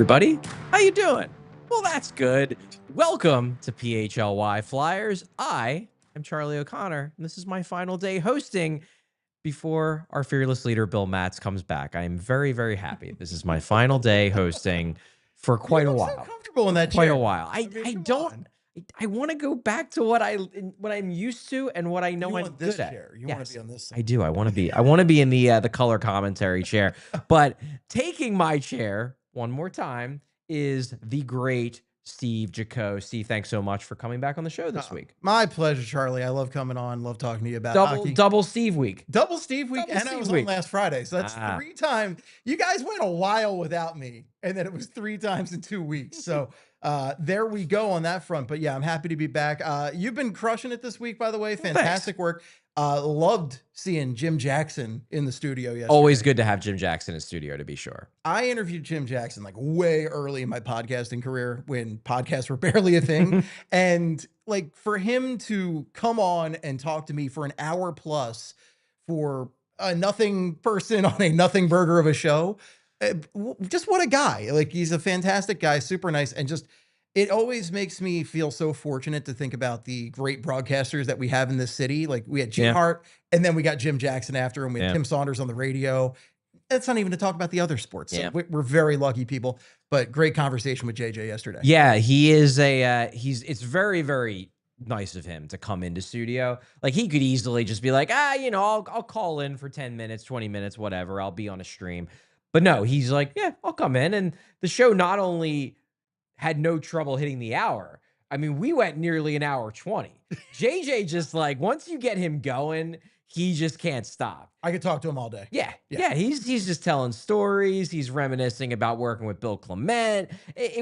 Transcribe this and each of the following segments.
everybody. How you doing? Well, that's good. Welcome to PHLY Flyers. I am Charlie O'Connor, and this is my final day hosting before our fearless leader, Bill Matz, comes back. I am very, very happy. This is my final day hosting for quite a while. So comfortable in that quite chair. a while. I want to go back to what I'm used to and what I know I'm good at. You want to be on this side. I do. I want to be in the color commentary chair. But taking my chair one more time is the great Steve Jaco. Steve, thanks so much for coming back on the show this week. My pleasure, Charlie. I love coming on. Love talking to you about hockey. Double Steve week. Double Steve week, and I was on last Friday, so that's 3 times. You guys went a while without me, and then it was 3 times in 2 weeks. So there we go on that front. But yeah, I'm happy to be back. You've been crushing it this week, by the way. Fantastic work. Loved seeing Jim Jackson in the studio yesterday. Always good to have Jim Jackson in studio, to be sure. I interviewed Jim Jackson like way early in my podcasting career when podcasts were barely a thing. And like for him to come on and talk to me for an hour plus for a nothing person on a nothing burger of a show, just what a guy. Like he's a fantastic guy, super nice, and just it always makes me feel so fortunate to think about the great broadcasters that we have in this city. Like we had Jim Hart, and then we got Jim Jackson after him. We had Tim Saunders on the radio. That's not even to talk about the other sports. So we're very lucky people, but great conversation with JJ yesterday. Yeah, he is it's very, very nice of him to come into studio. Like he could easily just be like, I'll call in for 10 minutes, 20 minutes, whatever. I'll be on a stream. But no, he's like, yeah, I'll come in. And the show not only had no trouble hitting the hour. I mean, we went nearly an hour 20. JJ just like, once you get him going, he just can't stop. I could talk to him all day. Yeah. He's just telling stories. He's reminiscing about working with Bill Clement.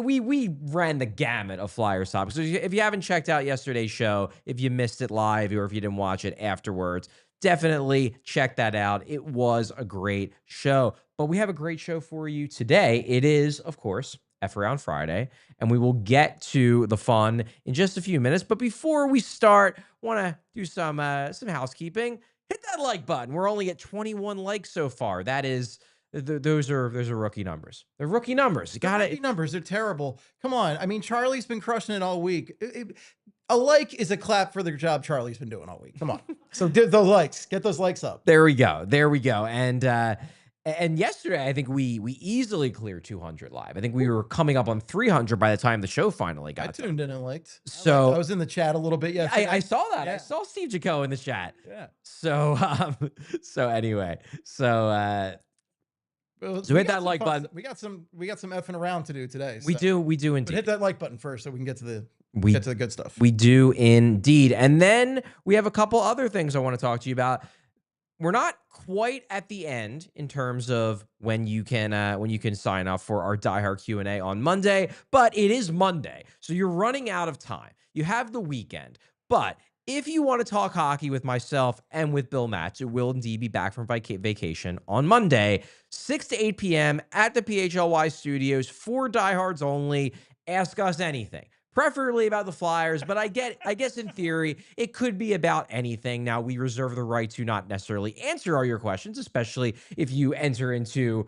We ran the gamut of Flyers topics. So if you haven't checked out yesterday's show, if you missed it live or if you didn't watch it afterwards, definitely check that out. It was a great show. But we have a great show for you today. It is, of course, F Around Friday, and we will get to the fun in just a few minutes. But before we start, want to do some housekeeping. Hit that like button. We're only at 21 likes so far. That is, those are rookie numbers. They're rookie numbers. You got it. Rookie numbers are terrible. Come on. I mean, Charlie's been crushing it all week. A like is a clap for the job Charlie's been doing all week. Come on. So get those likes. Get those likes up. There we go. And yesterday, I think we easily cleared 200 live. I think we were coming up on 300 by the time the show finally got I tuned in and liked. So I was in the chat a little bit yesterday. I saw that. Yeah. I saw Steve Jaco in the chat. Yeah. So anyway, so hit that like button. We got some effing around to do today. So. We do indeed. But hit that like button first so we can get to the good stuff. We do indeed. And then we have a couple other things I want to talk to you about. We're not quite at the end in terms of when you can sign up for our DieHard Q&A on Monday, but it is Monday, so you're running out of time. You have the weekend, but if you want to talk hockey with myself and with Bill Matz, it will indeed be back from vacation on Monday, 6 to 8 p.m. at the PHLY studios for diehards only. Ask us anything. Preferably about the Flyers, but I guess in theory, it could be about anything. Now, we reserve the right to not necessarily answer all your questions, especially if you enter into,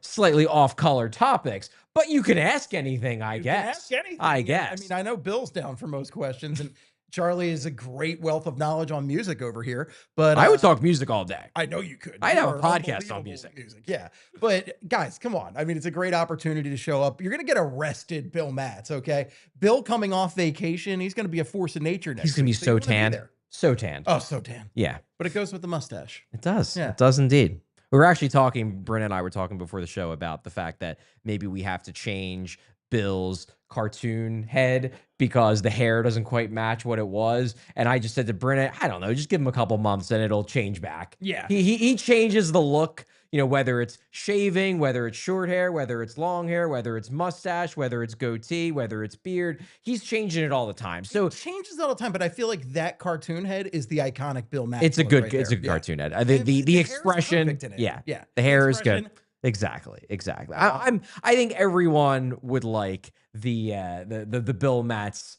slightly off-color topics. But you can ask anything, I guess. Ask anything. I guess. I mean, I know Bill's down for most questions, and Charlie is a great wealth of knowledge on music over here, but I would talk music all day. I know you could. I'd have a podcast on music. Yeah. But guys, come on. I mean, it's a great opportunity to show up. You're going to get arrested, Bill Matz. Okay. Bill coming off vacation. He's going to be a force of nature next He's going to be so tan. So tan. Oh, so tan. Yeah. But it goes with the mustache. It does. Yeah. It does indeed. We were actually talking, Brent and I were talking before the show about the fact that maybe we have to change Bill's cartoon head because the hair doesn't quite match what it was. And I just said to Brent, I don't know, just give him a couple months and it'll change back. Yeah. He changes the look, whether it's shaving, whether it's short hair, whether it's long hair, whether it's mustache, whether it's goatee, whether it's beard. He's changing it all the time. So it changes all the time, but I feel like that cartoon head is the iconic Bill Matz. It's a good cartoon head. The expression. Yeah. The hair is good. Exactly. I think everyone would like the Bill Matz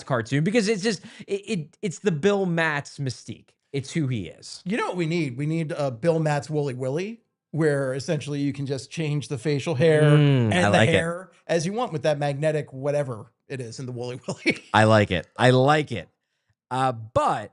cartoon because it's just it's the Bill Matz mystique. It's who he is. You know what we need? We need Bill Matz Wooly Willy. where essentially you can just change the facial hair I and the like it. hair as you want with that magnetic whatever it is in the Woolly Willy. I like it. I like it. But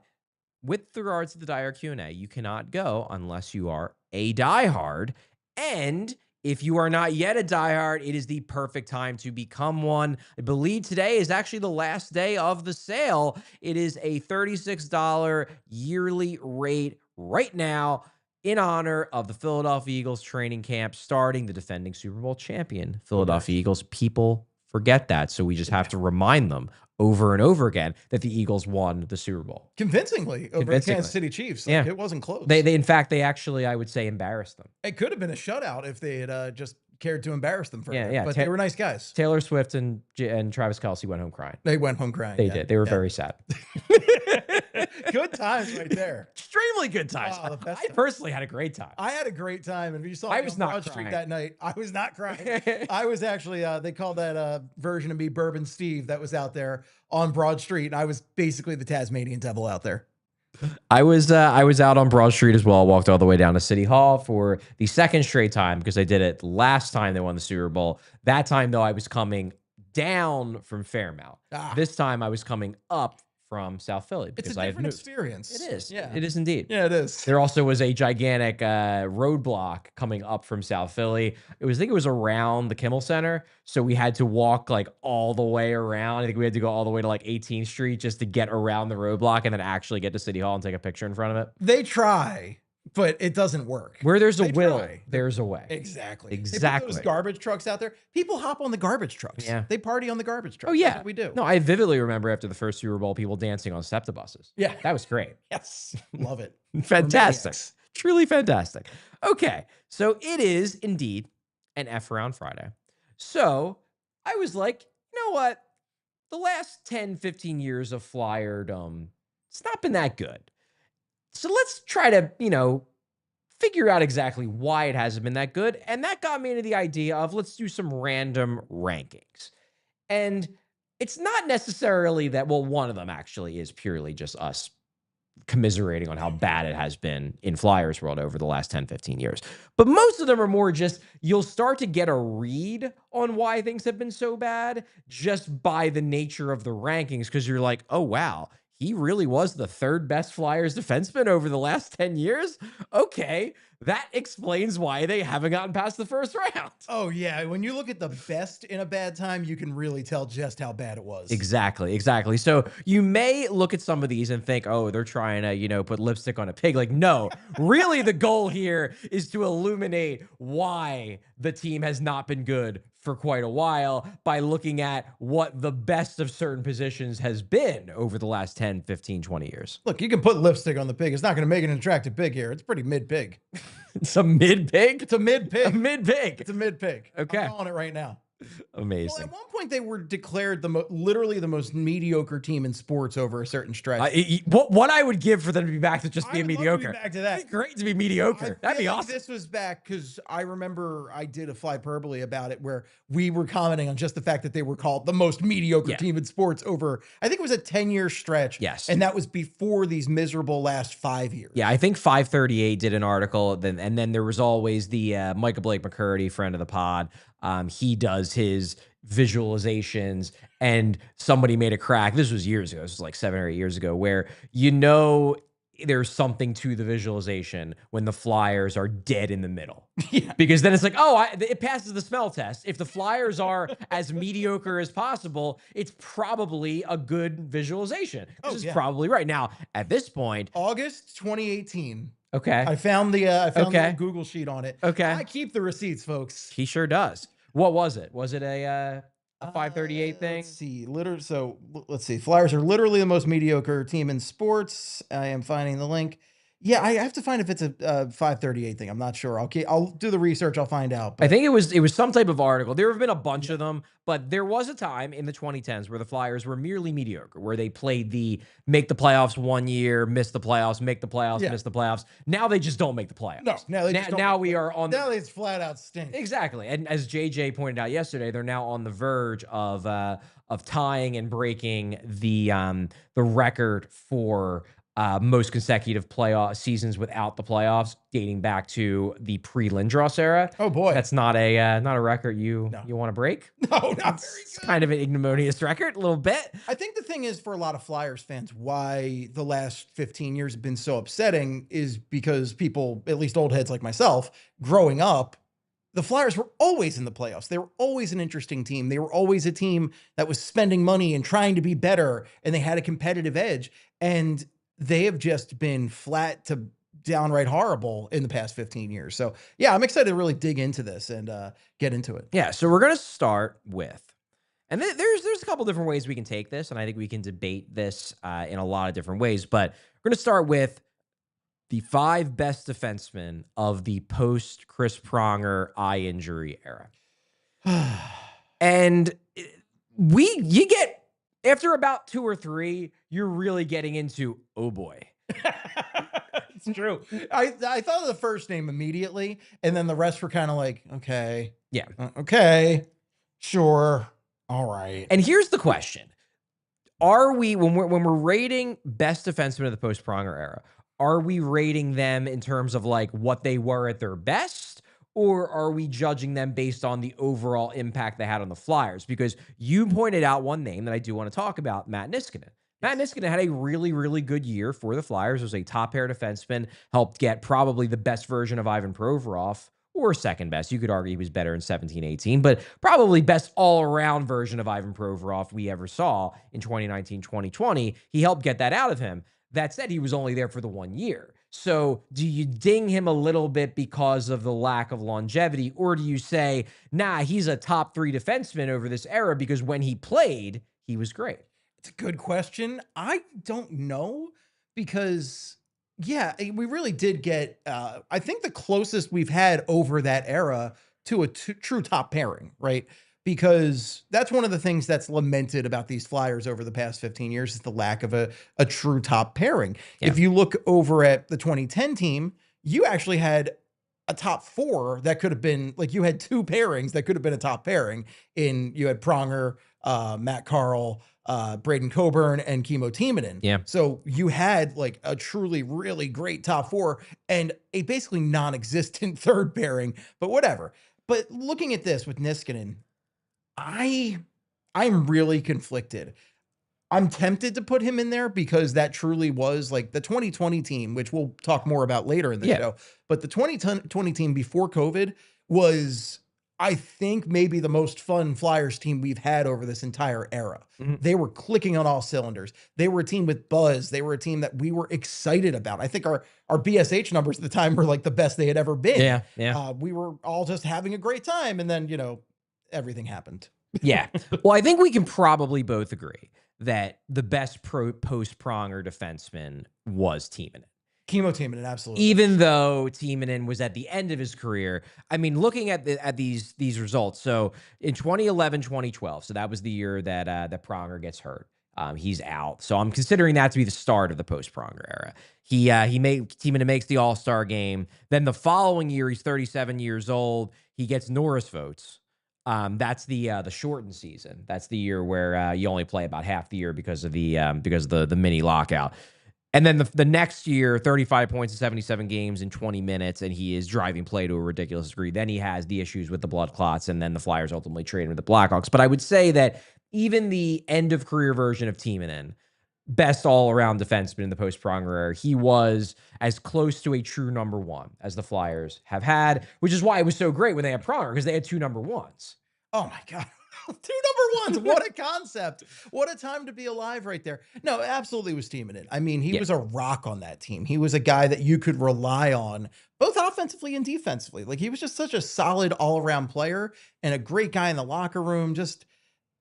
with regards to the diehard Q&A, you cannot go unless you are a diehard. And if you are not yet a diehard, it is the perfect time to become one. I believe today is actually the last day of the sale. It is a $36 yearly rate right now in honor of the Philadelphia Eagles training camp starting the defending Super Bowl champion, Philadelphia Eagles. People forget that, so we just have to remind them over and over again that the Eagles won the Super Bowl. Convincingly over the Kansas City Chiefs. Like, it wasn't close. They in fact, they actually, I would say, embarrassed them. It could have been a shutout if they had just cared to embarrass them further. Yeah. But they were nice guys. Taylor Swift and Travis Konecny went home crying. They went home crying. They did. They were very sad. Good times right there. Extremely good times. Oh, I personally had a great time. I had a great time. And if you saw me I was on not Broad Street crying that night, I was not crying. I was actually, they called that version of me Bourbon Steve that was out there on Broad Street. And I was basically the Tasmanian devil out there. I was out on Broad Street as well. Walked all the way down to City Hall for the second straight time because I did it last time they won the Super Bowl. That time, though, I was coming down from Fairmount. This time, I was coming up from South Philly because it's a different experience. It is. Yeah. It is indeed. Yeah, it is. There also was a gigantic roadblock coming up from South Philly. I think it was around the Kimmel Center. So we had to walk like all the way around. I think we had to go all the way to like 18th Street just to get around the roadblock and then actually get to City Hall and take a picture in front of it. They try, but it doesn't work. Where there's a will, there's a way. Exactly. Exactly. They put those garbage trucks out there. People hop on the garbage trucks. Yeah. They party on the garbage trucks. Oh, yeah. That's what we do. No, I vividly remember after the first Super Bowl, people dancing on SEPTA buses. Yeah. That was great. Yes. Love it. Fantastic. Truly fantastic. Okay. So it is indeed an F Around Friday. So I was like, you know what? The last 10, 15 years of Flyerdom, it's not been that good. So let's try to, figure out exactly why it hasn't been that good. And that got me into the idea of let's do some random rankings. And it's not necessarily that, well, one of them actually is purely just us commiserating on how bad it has been in Flyers world over the last 10, 15 years. But most of them are more just, you'll start to get a read on why things have been so bad just by the nature of the rankings. Because you're like, oh, wow, he really was the third best Flyers defenseman over the last 10 years. Okay, that explains why they haven't gotten past the first round. Oh, yeah. When you look at the best in a bad time, you can really tell just how bad it was. Exactly. So you may look at some of these and think, oh, they're trying to, put lipstick on a pig. Like, no, really the goal here is to illuminate why the team has not been good for quite a while by looking at what the best of certain positions has been over the last 10, 15, 20 years. Look, you can put lipstick on the pig. It's not going to make it an attractive pig here. It's pretty mid-pig. It's a mid-pig? It's a mid-pig. A mid-pig. It's a mid-pig. Okay. I'm calling it right now. Amazing. Well, at one point, they were declared literally the most mediocre team in sports over a certain stretch. What I would give for them to be back to just being mediocre. Back to that. It'd be great to be mediocre. That'd be awesome. This was back because I remember I did a Flyperbole about it where we were commenting on just the fact that they were called the most mediocre team in sports over, I think it was a 10-year stretch. Yes. And that was before these miserable last 5 years. Yeah, I think 538 did an article, and then there was always the Michael Blake McCurdy, friend of the pod. He does his visualizations, and somebody made a crack. This was years ago. This was like 7 or 8 years ago, where there's something to the visualization when the Flyers are dead in the middle. Yeah. Because then it's like, it passes the smell test. If the Flyers are as mediocre as possible, it's probably a good visualization. This is probably right. Now, at this point, August 2018. Okay. I found the Google sheet on it. Okay. I keep the receipts, folks. He sure does. What was it? Was it a 538 thing? Let's see. Let's see. Flyers are literally the most mediocre team in sports. I am finding the link. Yeah, I have to find if it's a 538 thing. I'm not sure. I'll do the research. I'll find out. I think it was some type of article. There have been a bunch of them, but there was a time in the 2010s where the Flyers were merely mediocre, where they played the make the playoffs one year, miss the playoffs, make the playoffs, miss the playoffs. Now they just don't make the playoffs. No, now we are on. Now it's flat out stink. Exactly, and as JJ pointed out yesterday, they're now on the verge of tying and breaking the record for most consecutive playoff seasons without the playoffs, dating back to the pre-Lindros era. Oh boy, That's not a record you want to break. no, not very It's good. kind of an ignominious record, a little bit. I think the thing is, for a lot of Flyers fans, why the last 15 years have been so upsetting is because people, at least old heads like myself, growing up, the Flyers were always in the playoffs. They were always an interesting team. They were always a team that was spending money and trying to be better, and they had a competitive edge. And they have just been flat to downright horrible in the past 15 years. So yeah, I'm excited to really dig into this and get into it. Yeah, so we're gonna start with, and there's a couple different ways we can take this, and I think we can debate this in a lot of different ways. But we're gonna start with the 5 best defensemen of the post Chris Pronger eye injury era. And you get, after about 2 or 3, you're really getting into, oh boy. It's true. I thought of the first name immediately, and then the rest were kind of like, okay. Yeah. Okay. Sure. All right. And here's the question. Are we, when we're rating best defensemen of the post Pronger era, are we rating them in terms of like what they were at their best, or are we judging them based on the overall impact they had on the Flyers? Because you pointed out one name that I do want to talk about, Matt Niskanen. Matt Niskanen had a really, really good year for the Flyers. Was a top pair defenseman, helped get probably the best version of Ivan Provorov, or second best. You could argue he was better in 17-18, but probably best all-around version of Ivan Provorov we ever saw in 2019-2020. He helped get that out of him. That said, he was only there for the 1 year. So do you ding him a little bit because of the lack of longevity, or do you say, nah, he's a top 3 defenseman over this era because when he played, he was great? It's a good question. I don't know, because yeah, we really did get, I think the closest we've had over that era to a true top pairing, right? Because that's one of the things that's lamented about these Flyers over the past 15 years is the lack of a true top pairing. Yeah. If you look over at the 2010 team, you actually had a top 4 that could have been, like, you had 2 pairings that could have been a top pairing. You had Pronger, Matt Carl, Braden Coburn, and Kimmo Timonen. Yeah. So you had like a truly really great top 4 and a basically non-existent third pairing, but whatever. But looking at this with Niskanen, I'm really conflicted. I'm tempted to put him in there because that truly was like the 2020 team, which we'll talk more about later in the show. But the 2020 team before COVID was, I think, maybe the most fun Flyers team we've had over this entire era. Mm-hmm. They were clicking on all cylinders. They were a team with buzz. They were a team that we were excited about. I think our BSH numbers at the time were like the best they had ever been. Yeah. Yeah. We were all just having a great time. And then, everything happened. Yeah. Well, I think we can probably both agree that the best post-Pronger defenseman was Timonen. Kimmo Timonen, absolutely. Even though Timonen was at the end of his career, I mean, looking at these results. So in 2011, 2012, so that was the year that Pronger gets hurt. He's out. So I'm considering that to be the start of the post-Pronger era. Timonen makes the All-Star game. Then the following year, he's 37 years old. He gets Norris votes. That's the shortened season. That's the year where you only play about half the year because of the mini lockout. And then the next year, 35 points in 77 games in 20 minutes, and he is driving play to a ridiculous degree. Then he has the issues with the blood clots, and then the Flyers ultimately trade him with the Blackhawks. But I would say that even the end-of-career version of Timonen, best all-around defenseman in the post-Pronger era, he was as close to a true number 1 as the Flyers have had, which is why it was so great when they had Pronger, because they had 2 number 1s. Oh, my God. 2 number 1s. What a concept. What a time to be alive right there. No, absolutely was Timonen. I mean, he was a rock on that team. He was a guy that you could rely on both offensively and defensively. Like, he was just such a solid all-around player and a great guy in the locker room. Just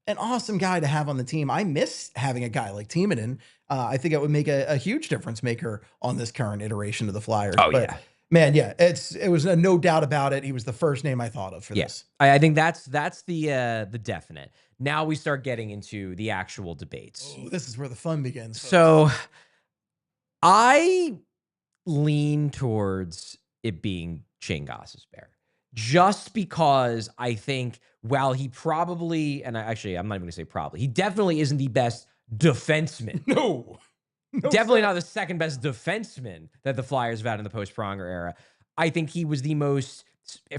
an awesome guy to have on the team. I miss having a guy like Timonen. I think it would make a huge difference maker on this current iteration of the Flyers. Oh, but, yeah. Man, yeah, it was no doubt about it. He was the first name I thought of for this. I think that's the definite. Now we start getting into the actual debates. Oh, this is where the fun begins. So I lean towards it being Shayne Gostisbehere, just because I think while he probably, and I'm not even going to say probably, he definitely isn't the best defenseman. No. No, Definitely sir. not the second best defenseman that the Flyers have had in the post-Pronger era. I think he was the most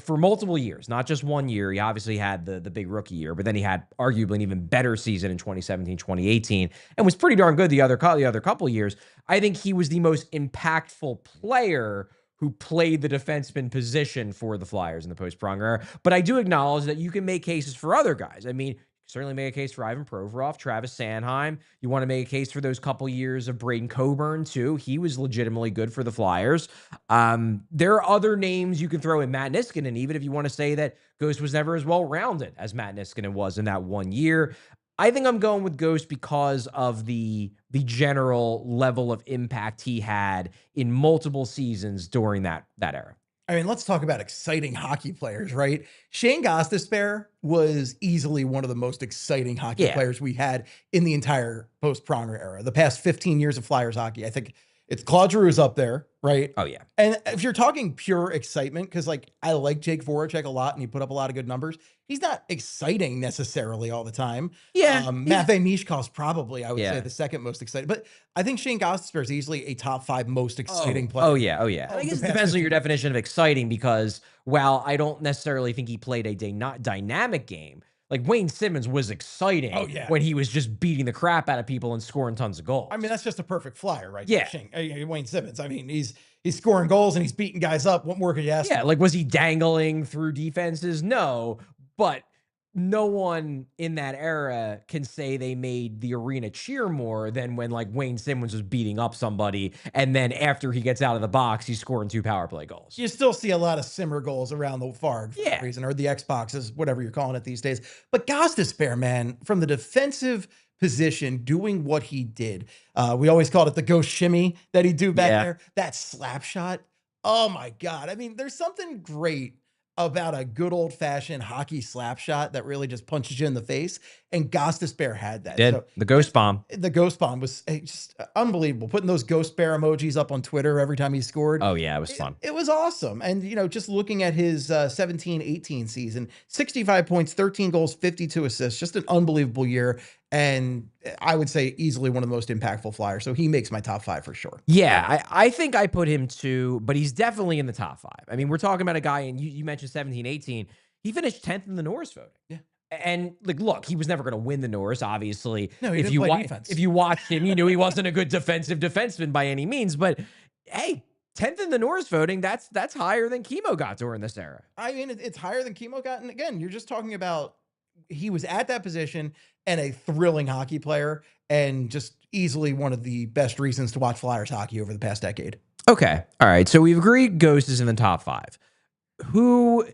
for multiple years, not just 1 year. He obviously had the big rookie year, but then he had arguably an even better season in 2017, 2018, and was pretty darn good the other couple years. I think he was the most impactful player who played the defenseman position for the Flyers in the post-Pronger era. But I do acknowledge that you can make cases for other guys. I mean, certainly make a case for Ivan Provorov, Travis Sanheim. You want to make a case for those couple years of Braden Coburn, too. He was legitimately good for the Flyers. There are other names you can throw in. Matt Niskanen, even if you want to say that Ghost was never as well-rounded as Matt Niskanen was in that 1 year. I think I'm going with Ghost because of the general level of impact he had in multiple seasons during that era. I mean, let's talk about exciting hockey players, right? Shayne Gostisbehere was easily one of the most exciting hockey Yeah. players we had in the entire post-Pronger era. The past 15 years of Flyers hockey, I think it's Claude Giroux is up there, right? Oh, yeah. And if you're talking pure excitement, because like I like Jake Voracek a lot and he put up a lot of good numbers, he's not exciting necessarily all the time. Yeah. Matvei Michkov's probably, I would say, Yeah. the second most exciting. But I think Shayne Gostisbehere is easily a top 5 most exciting player. Oh, yeah. Oh, yeah. I of guess the it past depends on 15 your definition of exciting because while I don't necessarily think he played a not dynamic game, like Wayne Simmons was exciting Oh, yeah. when he was just beating the crap out of people and scoring tons of goals. I mean, that's just a perfect Flyer, right? Yeah. Wayne Simmons. I mean, he's scoring goals and he's beating guys up. What more could you ask Yeah, for? like was he dangling through defenses? No, but no one in that era can say they made the arena cheer more than when like Wayne Simmons was beating up somebody and then after he gets out of the box, he's scoring 2 power play goals. You still see a lot of simmer goals around the Farg for Yeah. that reason, or the Xboxes, whatever you're calling it these days. But Gostisbehere, man, from the defensive position, doing what he did. We always called it the ghost shimmy that he'd do back Yeah. there. That slap shot. Oh my God. I mean, there's something great about a good old fashioned hockey slap shot that really just punches you in the face. And Gostisbehere had that. Did So the ghost just bomb. the ghost bomb was just unbelievable. Putting those ghost bear emojis up on Twitter every time he scored. Oh yeah, it was fun. It was awesome. And, you know, just looking at his 17-18 season, 65 points, 13 goals, 52 assists, just an unbelievable year. And I would say easily one of the most impactful Flyers. So he makes my top 5 for sure. Yeah, I think I put him 2, but he's definitely in the top 5. I mean, we're talking about a guy, and you mentioned 17, 18. He finished 10th in the Norris voting. Yeah. And like, look, he was never going to win the Norris, obviously. No, he didn't play defense. If you watched him, you knew he wasn't a good defenseman by any means. But hey, 10th in the Norris voting, that's higher than Chemo got during this era. I mean, it's higher than Chemo got. And again, you're just talking about he was at that position and a thrilling hockey player and just easily one of the best reasons to watch Flyers hockey over the past decade. Okay. All right. So we've agreed Ghost is in the top 5. Who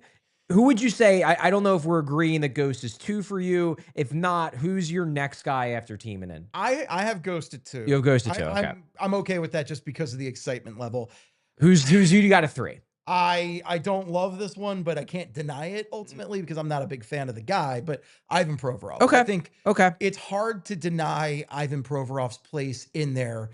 would you say? I don't know if we're agreeing that Ghost is 2 for you. If not, who's your next guy after Timonen? I have Ghosted 2. You have Ghosted 2. Okay. I'm okay with that just because of the excitement level. Who's who you got at 3? I don't love this one, but I can't deny it ultimately because I'm not a big fan of the guy, but Ivan Provorov. Okay. I think Okay. it's hard to deny Ivan Provorov's place in there.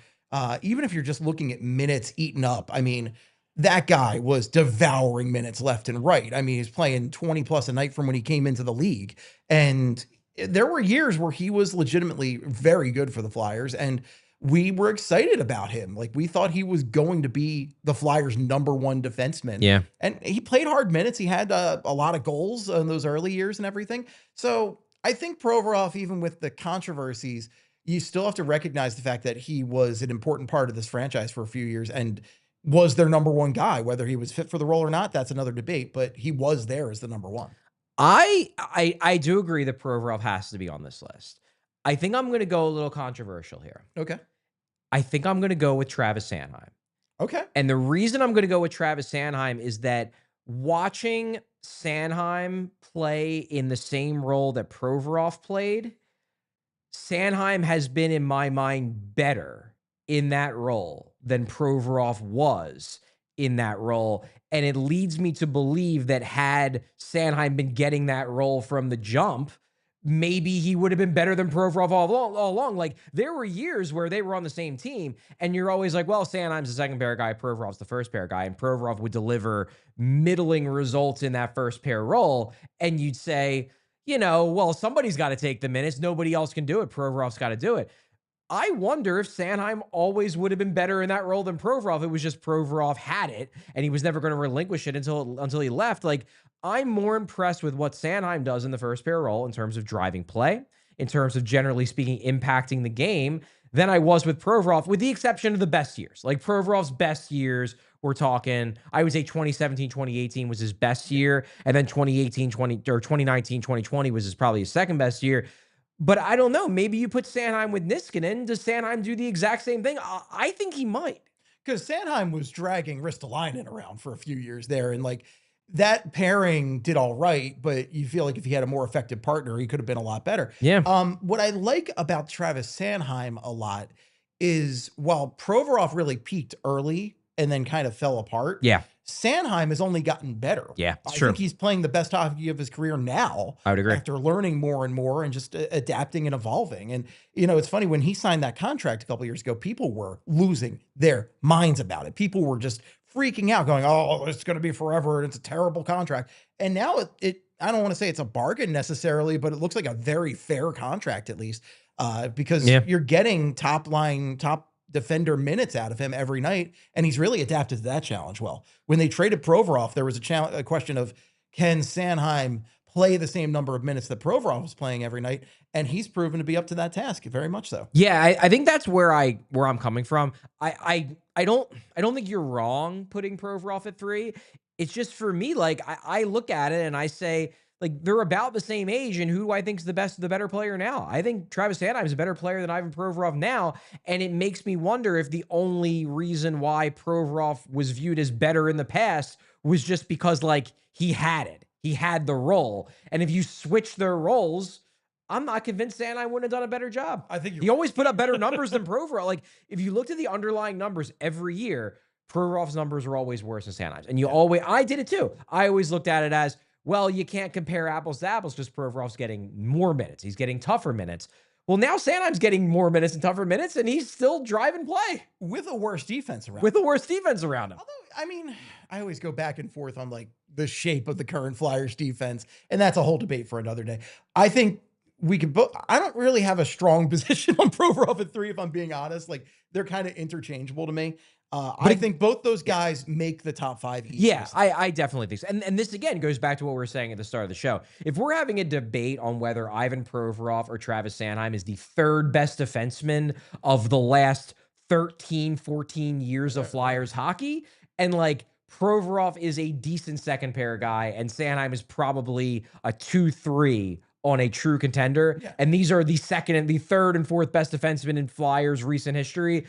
Even if you're just looking at minutes eaten up. I mean, that guy was devouring minutes left and right. I mean, he's playing 20 plus a night from when he came into the league. And there were years where he was legitimately very good for the Flyers. And we were excited about him. Like we thought he was going to be the Flyers' #1 defenseman. Yeah. And he played hard minutes. He had a lot of goals in those early years and everything. So I think Provorov, even with the controversies, you still have to recognize the fact that he was an important part of this franchise for a few years and was their #1 guy. Whether he was fit for the role or not, that's another debate, but he was there as the #1. I do agree that Provorov has to be on this list. I think I'm going to go a little controversial here. Okay. I think I'm going to go with Travis Sanheim. Okay. And the reason I'm going to go with Travis Sanheim is that watching Sanheim play in the same role that Provorov played, Sanheim has been, in my mind, better in that role than Provorov was in that role. And it leads me to believe that had Sanheim been getting that role from the jump, maybe he would have been better than Provorov all along. Like, there were years where they were on the same team, and you're always like, well, Sanheim's the second pair guy, Provorov's the first pair guy, and Provorov would deliver middling results in that first pair role. And you'd say, you know, well, somebody's got to take the minutes. Nobody else can do it. Provorov's got to do it. I wonder if Sanheim always would have been better in that role than Provorov. It was just Provorov had it and he was never going to relinquish it until he left. Like, I'm more impressed with what Sanheim does in the first pair role in terms of driving play, in terms of generally speaking impacting the game than I was with Provorov, with the exception of the best years. Like Provorov's best years, we're talking, I would say 2017, 2018 was his best year, and then 2018, 20 or 2019, 2020 was probably his second best year. But I don't know. Maybe you put Sanheim with Niskanen. Does Sanheim do the exact same thing? I think he might. Because Sanheim was dragging Ristolainen around for a few years there, and like that pairing did all right, but you feel like if he had a more effective partner, he could have been a lot better. Yeah. What I like about Travis Sanheim a lot is while Provorov really peaked early and then kind of fell apart, Yeah. Sanheim has only gotten better. Yeah, it's I true. think he's playing the best hockey of his career now. I would agree. After learning more and more and just adapting and evolving. And, you know, it's funny when he signed that contract a couple years ago, people were losing their minds about it. People were just freaking out going, oh, it's going to be forever. And it's a terrible contract. And now I don't want to say it's a bargain necessarily, but it looks like a very fair contract at least because you're getting top defender minutes out of him every night, and he's really adapted to that challenge well. When they traded Provorov, there was a question of, can Sanheim play the same number of minutes that Provorov was playing every night? And he's proven to be up to that task, very much so. Yeah, I think that's where I'm coming from. I don't think you're wrong putting Provorov at 3. It's just for me, like I look at it and I say, like, they're about the same age, and who do I think is the better player now? I think Travis Sanheim is a better player than Ivan Provorov now, and it makes me wonder if the only reason why Provorov was viewed as better in the past was just because, like, he had it. He had the role. And if you switch their roles, I'm not convinced Sanheim wouldn't have done a better job. I think he always put up better numbers than Provorov. Like, if you looked at the underlying numbers every year, Provorov's numbers were always worse than Sanheim's. And I did it too. I always looked at it as, well, you can't compare apples to apples because Provorov's getting more minutes. He's getting tougher minutes. Well, now Sanheim's getting more minutes and tougher minutes, and he's still driving play. With a worse defense around him. With a worse defense around him. Although, I mean, I always go back and forth on like the shape of the current Flyers defense, and that's a whole debate for another day. I think we could both. I don't really have a strong position on Provorov at 3, if I'm being honest. Like, they're kind of interchangeable to me. I think both those guys make the top 5 each. Yeah, I definitely think so. And this, again, goes back to what we were saying at the start of the show. If we're having a debate on whether Ivan Provorov or Travis Sanheim is the third best defenseman of the last 13, 14 years of Flyers hockey, and like Provorov is a decent second pair guy, and Sanheim is probably a 2-3 on a true contender, and these are the second and the third and fourth best defensemen in Flyers recent history,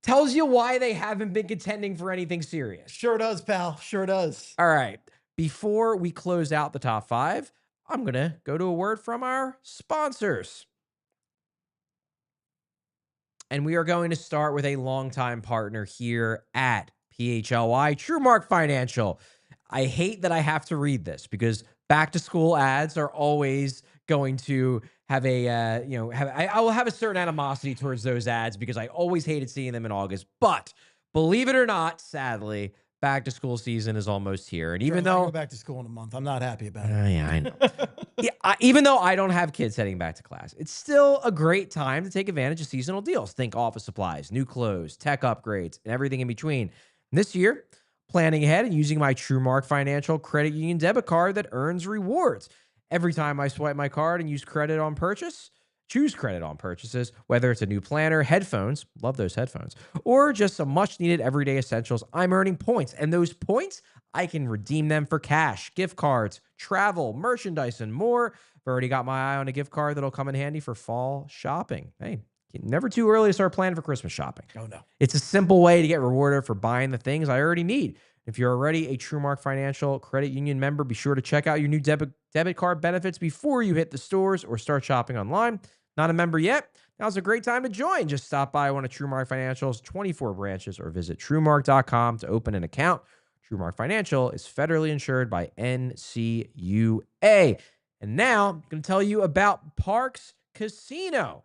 tells you why they haven't been contending for anything serious. Sure does, pal. Sure does. All right. Before we close out the top 5, I'm going to go to a word from our sponsors. And we are going to start with a longtime partner here at PHLY, TrueMark Financial. I hate that I have to read this because back to school ads are always going to have a, I will have a certain animosity towards those ads because I always hated seeing them in August. But believe it or not, sadly, back to school season is almost here. And even though I go back to school in a month, I'm not happy about it. Yeah, I know. Even though I don't have kids heading back to class, it's still a great time to take advantage of seasonal deals. Think office supplies, new clothes, tech upgrades, and everything in between. This year, planning ahead and using my TrueMark Financial Credit Union debit card that earns rewards. Every time I swipe my card and choose credit on purchases, whether it's a new planner, headphones, love those headphones, or just some much needed everyday essentials, I'm earning points. And those points, I can redeem them for cash, gift cards, travel, merchandise, and more. I've already got my eye on a gift card that'll come in handy for fall shopping. Hey, never too early to start planning for Christmas shopping. Oh, no. It's a simple way to get rewarded for buying the things I already need. If you're already a TrueMark Financial Credit Union member, be sure to check out your new debit card benefits before you hit the stores or start shopping online. Not a member yet? Now's a great time to join. Just stop by one of TrueMark Financial's 24 branches or visit TrueMark.com to open an account. TrueMark Financial is federally insured by NCUA. And now I'm going to tell you about Parx Casino.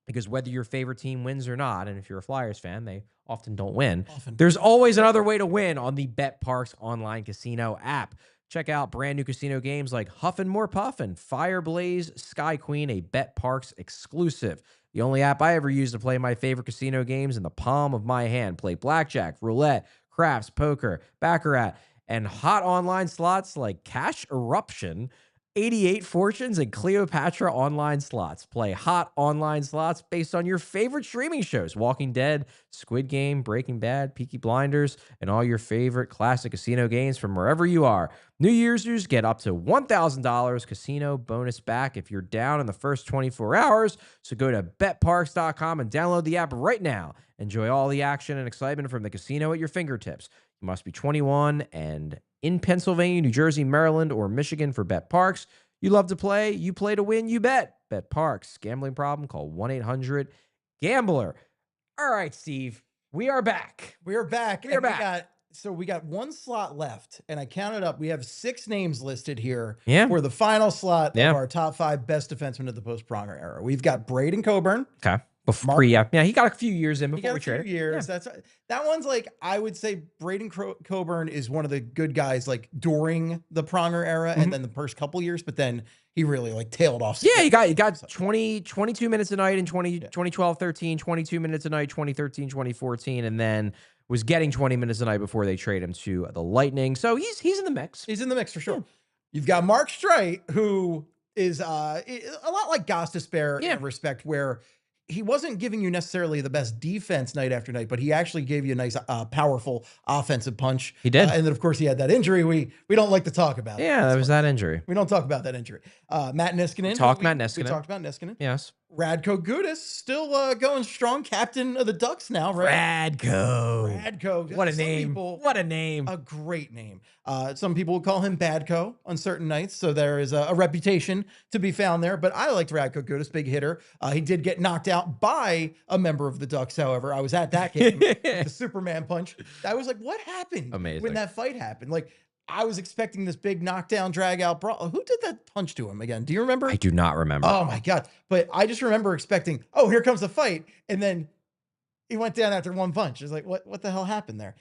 Because whether your favorite team wins or not, and if you're a Flyers fan, they often don't win, there's always another way to win on the BetParx online casino app. Check out brand new casino games like Huffin' More Puffin, Fireblaze, Sky Queen, a Bet Parks exclusive. The only app I ever use to play my favorite casino games in the palm of my hand. Play blackjack, roulette, craps, poker, baccarat, and hot online slots like Cash Eruption, 88 Fortunes, and Cleopatra online slots. Play hot online slots based on your favorite streaming shows: Walking Dead, Squid Game, Breaking Bad, Peaky Blinders, and all your favorite classic casino games from wherever you are. New Year's get up to $1,000 casino bonus back if you're down in the first 24 hours. So go to betparks.com and download the app right now. Enjoy all the action and excitement from the casino at your fingertips. You must be 21 and in Pennsylvania, New Jersey, Maryland, or Michigan for Bet Parks. You love to play, you play to win, you bet. Bet Parks. Gambling problem? Call 1-800-GAMBLER. All right, Steve, we are back. We are back. We are back. We got one slot left, and I counted up. We have 6 names listed here Yeah. for the final slot of our top 5 best defensemen of the post-Pronger era. We've got Braden Coburn. Okay. Before, he got a few years in before we traded. Years. Yeah. That one's like, I would say Braden Coburn is one of the good guys like during the Pronger era and then the first couple years, but then he really like tailed off. Yeah, he got 22 minutes a night in 2012-13, 22 minutes a night 2013-2014, and then was getting 20 minutes a night before they trade him to the Lightning. So he's in the mix. He's in the mix for sure. Yeah. You've got Mark Streit, who is a lot like Gostisbehere in respect where he wasn't giving you necessarily the best defense night after night, but he actually gave you a nice, powerful offensive punch. He did. And then, of course, he had that injury we don't like to talk about. Yeah, that was that injury. We don't talk about that injury. Matt Niskanen. We talked about Niskanen. Yes. Radko Gudas, still going strong, captain of the Ducks now, right? Radko. What a name. What a name. A great name. Some people would call him Badko on certain nights, so there is a reputation to be found there. But I liked Radko Gudas, big hitter. He did get knocked out by a member of the Ducks, however. I was at that game, the Superman punch. I was like, what happened when that fight happened? Like, I was expecting this big knockdown, drag out brawl. Who did that punch to him again? Do you remember? I do not remember. Oh my God. But I just remember expecting, oh, here comes the fight. And then he went down after one punch. It's like, what the hell happened there?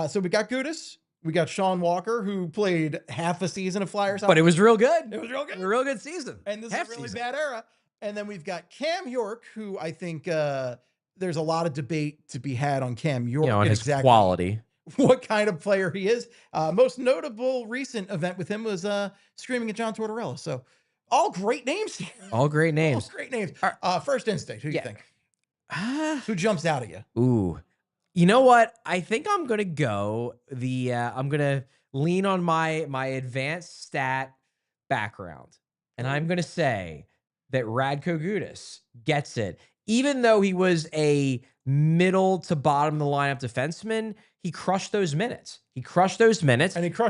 So we got Gudas. We got Sean Walker, who played half a season of Flyers. But it was real good. It was real good. A real good season. And this is a really bad era. And then we've got Cam York, who I think there's a lot of debate to be had on Cam York. On his quality. What kind of player he is. Most notable recent event with him was screaming at John Tortorella. So all great names here. All great names. All great names. First instinct, who do you think? Who jumps out at you? Ooh. You know what? I think I'm going to go I'm going to lean on my advanced stat background. And I'm going to say that Radko Gudas gets it. Even though he was a middle to bottom of the lineup defenseman, he crushed those minutes. And he crushed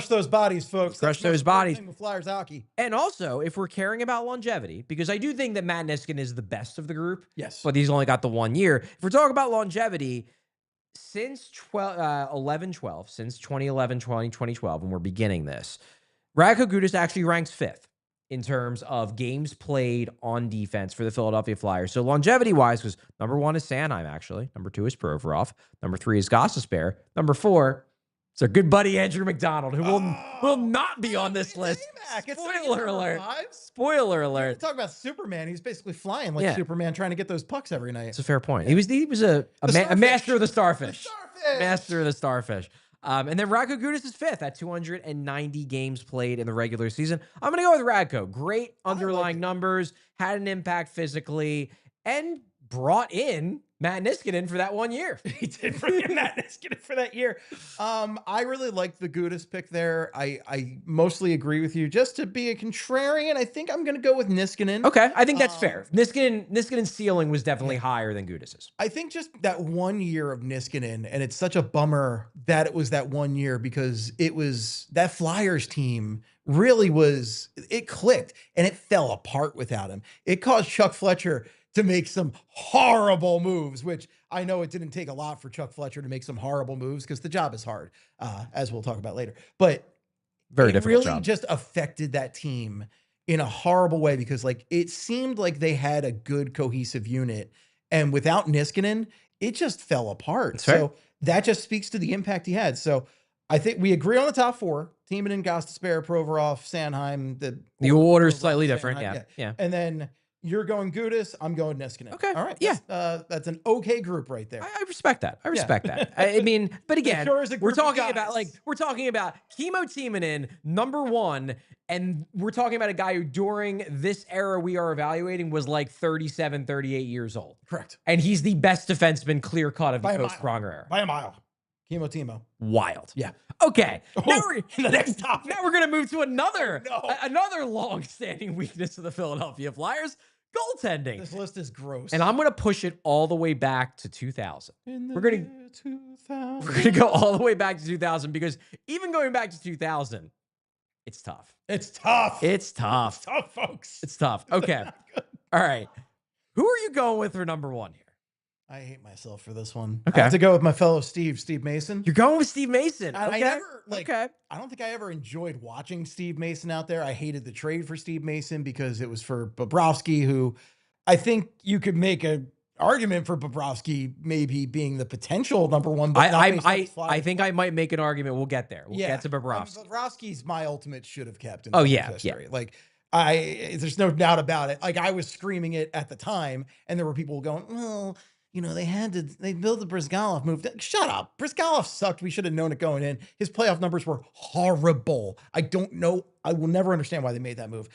those bodies, folks. Crushed those bodies. With Flyers hockey. And also, if we're caring about longevity, because I do think that Matt Niskanen is the best of the group. Yes. But he's only got the 1 year. If we're talking about longevity, since 2011, 2012, when we're beginning this, Radko Gudas actually ranks 5th in terms of games played on defense for the Philadelphia Flyers. So longevity-wise, because number 1 is Sanheim, actually. Number 2 is Provorov. Number 3 is Gostisbehere. Number 4 is our good buddy Andrew McDonald, who will not be on this list. Spoiler alert. Spoiler alert. Talk about Superman. He's basically flying like Superman, trying to get those pucks every night. It's a fair point. He was a master of the starfish. Master of the starfish. And then Radko Gudas is 5th at 290 games played in the regular season. I'm going to go with Radko. Great underlying numbers, had an impact physically, and brought in Matt Niskanen for that 1 year. He did bring in Matt Niskanen for that year. I really liked the Gudas pick there. I mostly agree with you. Just to be a contrarian, I think I'm going to go with Niskanen. Okay, I think that's fair. Niskanen's ceiling was definitely higher than Gudas's. I think just that 1 year of Niskanen, and it's such a bummer that it was that 1 year because it was that Flyers team really was, it clicked and it fell apart without him. It caused Chuck Fletcher to make some horrible moves, which I know it didn't take a lot for Chuck Fletcher to make some horrible moves because the job is hard, as we'll talk about later. But very difficult really just affected that team in a horrible way because like it seemed like they had a good cohesive unit, and without Niskanen, it just fell apart. So that just speaks to the impact he had. So I think we agree on the top four: Timonen, Gostisbehere, Provorov, Sanheim. The order is slightly different. Sanheim, Yeah. And then you're going Gudis. I'm going Niskanen. Okay. All right. Yeah. That's an okay group right there. I respect that. I respect that. I mean, but again, sure is a we're group of talking about guys. Kimmo Timonen, number one, and we're talking about a guy who during this era we are evaluating was like 37, 38 years old. Correct. And he's the best defenseman clear cut of the By a mile. post-Pronger era. By a mile. Timo. Wild. Yeah. Okay. Now The next topic. now we're gonna move to another no. another long-standing weakness of the Philadelphia Flyers: goaltending. This list is gross. And I'm gonna push it all the way back to 2000. We're gonna 2000. We're gonna go all the way back to 2000 because even going back to 2000, it's tough. It's tough. It's tough. It's tough, folks. It's tough. Okay. All right. Who are you going with for number one here? I hate myself for this one. Okay. I have to go with my fellow Steve Mason. You're going with Steve Mason. I Okay. never I don't think I ever enjoyed watching Steve Mason out there. I hated the trade for Steve Mason because it was for Bobrovsky, who I think you could make an argument for Bobrovsky maybe being the potential number one. But I think I might make an argument. We'll get there. We'll get to Bobrovsky. Bobrovsky's my ultimate should have captain. Oh yeah, history. Like there's no doubt about it. Like I was screaming it at the time, and there were people going, well, you know, they built the Brizgalov move. Shut up. Brizgalov sucked. We should have known it going in. His playoff numbers were horrible. I don't know. I will never understand why they made that move.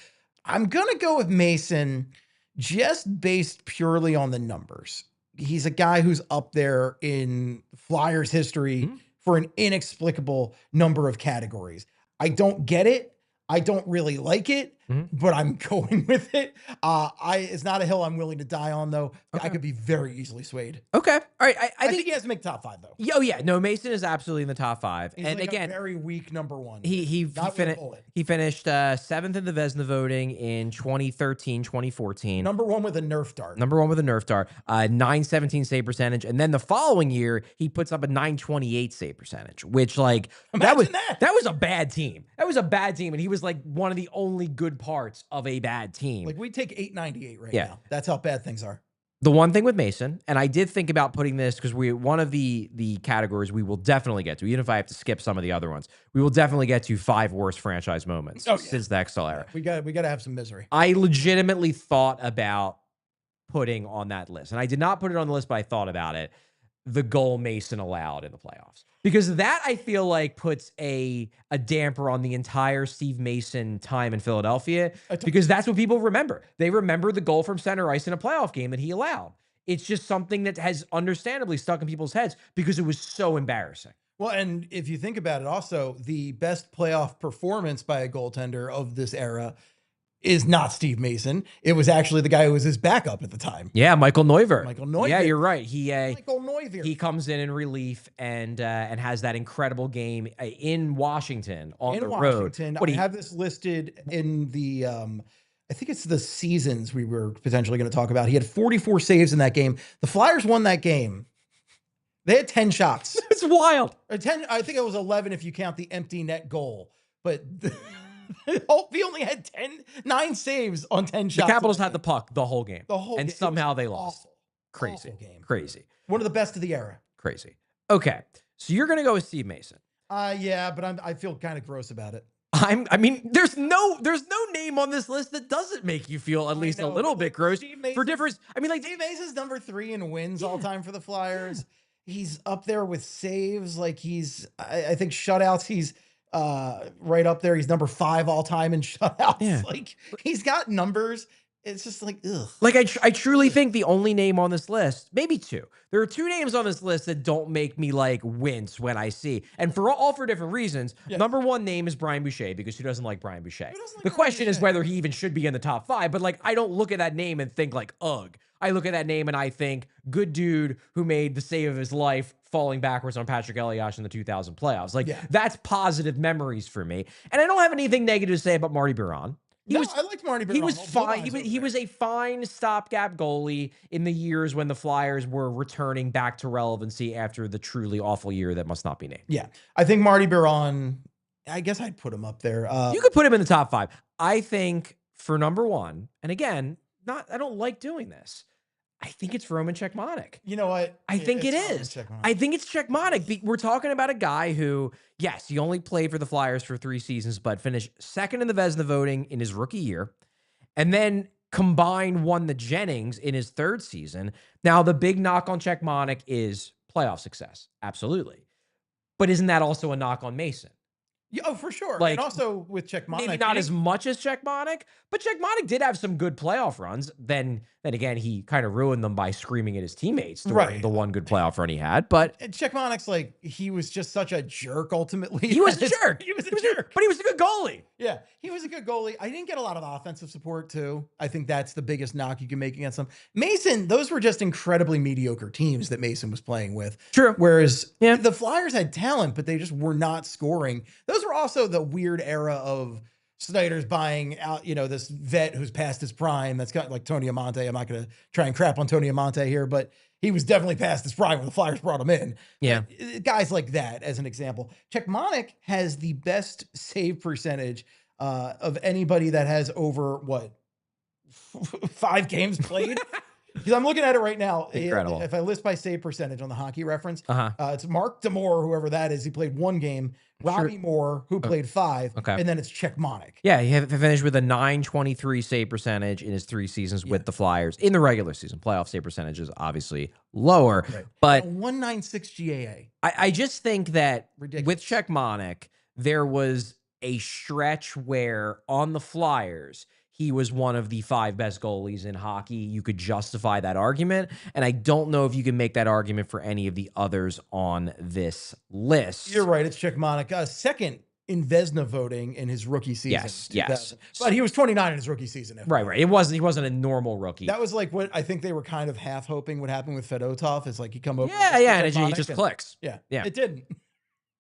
I'm going to go with Mason just based purely on the numbers. He's a guy who's up there in Flyers history for an inexplicable number of categories. I don't get it. I don't really like it, but I'm going with it. It's not a hill I'm willing to die on, though. Okay. I could be very easily swayed. Okay. All right. I think he has to make top five, though. Oh, yeah. No, Mason is absolutely in the top five. He's and like again, a very weak number one. He finished seventh in the Vezina voting in 2013, 2014. Number one with a Nerf dart. 917 save percentage. And then the following year, he puts up a 928 save percentage, which like that was a bad team. That was a bad team. And he was like one of the only good parts of a bad team. Like we take 898 right now. That's how bad things are. The one thing with Mason, and I did think about putting this because one of the categories we will definitely get to, even if I have to skip some of the other ones, we will definitely get to 5 worst franchise moments since the Hextall era. We got to have some misery. I legitimately thought about putting on that list, and I did not put it on the list, but I thought about it. The goal Mason allowed in the playoffs. Because that, I feel like, puts a damper on the entire Steve Mason time in Philadelphia, because that's what people remember. They remember the goal from center ice in a playoff game that he allowed. It's just something that has understandably stuck in people's heads because it was so embarrassing. Well, and if you think about it also, the best playoff performance by a goaltender of this era is not Steve Mason. It was actually the guy who was his backup at the time. Yeah, Michael Neuvirth. Yeah, you're right. Michael Neuvirth. He comes in relief and has that incredible game in Washington on the road. I have this listed in the I think it's the seasons we were potentially going to talk about. He had 44 saves in that game. The Flyers won that game. They had 10 shots. It's wild. Or 10. I think it was 11 if you count the empty net goal. But he only had 9 saves on 10 shots. The Capitals had the puck the whole game. And somehow they lost. Awful. Crazy. Awful game. Crazy. One of the best of the era. Crazy. Okay. So you're going to go with Steve Mason. Yeah, but I feel kind of gross about it. I mean, there's no name on this list that doesn't make you feel at least a little bit gross for difference. I mean, like Steve Mason's number 3 in wins all time for the Flyers. He's up there with saves. Like I think shutouts. He's right up there. He's number 5 all time in shutouts. Yeah. Like he's got numbers. It's just like, ugh. Like I truly think the only name on this list, maybe 2. There are 2 names on this list that don't make me like wince when I see, and for different reasons. Yes. Number 1 name is Brian Boucher, because who doesn't like Brian Boucher? The question is whether he even should be in the top 5. But like, I don't look at that name and think like, ugh. I look at that name and I think, good dude who made the save of his life falling backwards on Patrick Elias in the 2000 playoffs. Like that's positive memories for me. And I don't have anything negative to say about Marty Biron. I liked Marty Biron. He was fine. He was a fine stopgap goalie in the years when the Flyers were returning back to relevancy after the truly awful year that must not be named. Yeah, I think Marty Biron, I guess I'd put him up there. You could put him in the top 5. I think for number 1, and again, I don't like doing this. I think it's Roman Cechmanek. You know what? I think it is. I think it's Cechmanek. We're talking about a guy who, yes, he only played for the Flyers for 3 seasons, but finished second in the Vezina voting in his rookie year, and then combined won the Jennings in his 3rd season. Now, the big knock on Cechmanek is playoff success. Absolutely. But isn't that also a knock on Mason? Yeah, oh, for sure. Like, and also with Cechmanek, maybe not as much as Cechmanek, but Cechmanek did have some good playoff runs. Then again, he kind of ruined them by screaming at his teammates during the one good playoff run he had. But Cechmanek's like, he was just such a jerk ultimately. He was a jerk. He was a jerk. But he was a good goalie. Yeah, he was a good goalie. I didn't get a lot of offensive support too. I think that's the biggest knock you can make against him. Mason, those were just incredibly mediocre teams that Mason was playing with. True. Whereas the Flyers had talent, but they just were not scoring. Those were also the weird era of Snyder's buying out, this vet who's past his prime. That's got like Tony Amonte. I'm not going to try and crap on Tony Amonte here, but he was definitely past his prime when the Flyers brought him in. Yeah. Guys like that, as an example. Cechmanek has the best save percentage of anybody that has over, 5 games played? Because I'm looking at it right now. Incredible. If I list by save percentage on the Hockey Reference, it's Mark DeMore, whoever that is. He played 1 game. Robbie Moore, who played 5. Okay. And then it's Cechmanek. Yeah, he finished with a .923 save percentage in his 3 seasons with the Flyers in the regular season. Playoff save percentage is obviously lower, but 196 GAA. I just think that Ridiculous. with Cechmanek, there was a stretch where on the Flyers, he was one of the 5 best goalies in hockey. You could justify that argument. And I don't know if you can make that argument for any of the others on this list. You're right. It's Cechmanek. Second in Vezina voting in his rookie season. Yes. But he was 29 in his rookie season. Right. He wasn't a normal rookie. That was like what I think they were kind of half hoping would happen with Fedotov. Is like he come over. And he just clicks. Yeah. It didn't.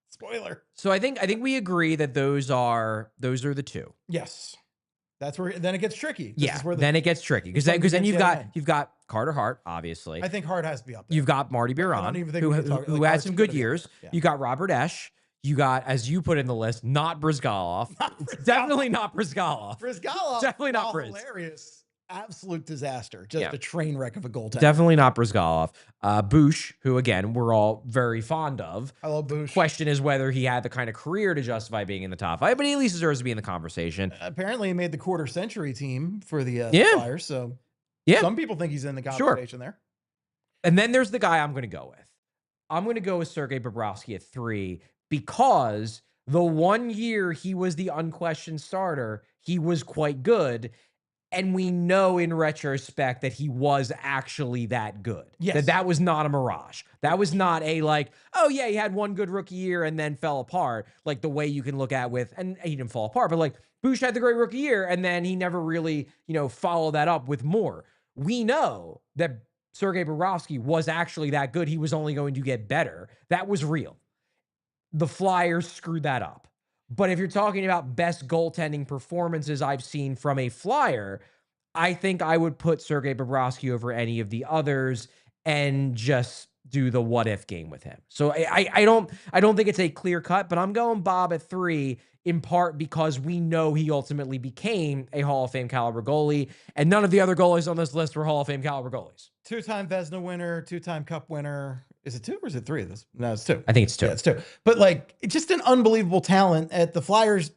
Spoiler. So I think we agree that those are the 2. Yes. That's where then it gets tricky. Then it gets tricky because then you've got Carter Hart, obviously. I think Hart has to be up there. You've got Marty Biron, who had some good years. You got Robert Esch. You got, as you put in the list, not Brizgalov. Definitely not Brizgalov. Definitely not Briz. Hilarious. Absolute disaster. Just a train wreck of a goaltender. Definitely not Brizgalov. Bush, who, again, we're all very fond of. I love Bush. Question is whether he had the kind of career to justify being in the top 5, but he at least deserves to be in the conversation. Apparently, he made the quarter century team for the Flyers, so some people think he's in the conversation there. And then there's the guy I'm going to go with. I'm going to go with Sergei Bobrovsky at 3 because the 1 year he was the unquestioned starter, he was quite good. And we know in retrospect that he was actually that good. Yes. That was not a mirage. That was not a he had 1 good rookie year and then fell apart. Like the way you can look at and he didn't fall apart, but like Bush had the great rookie year and then he never really, followed that up with more. We know that Sergei Bobrovsky was actually that good. He was only going to get better. That was real. The Flyers screwed that up. But if you're talking about best goaltending performances I've seen from a Flyer, I think I would put Sergei Bobrovsky over any of the others and just do the what if game with him. So I don't think it's a clear cut, but I'm going Bob at 3 in part because we know he ultimately became a Hall of Fame caliber goalie, and none of the other goalies on this list were Hall of Fame caliber goalies. 2-time Vezina winner, 2-time Cup winner. Is it 2 or is it 3 of this? No, it's 2. I think it's 2. Yeah, it's 2. But it's just an unbelievable talent at the Flyers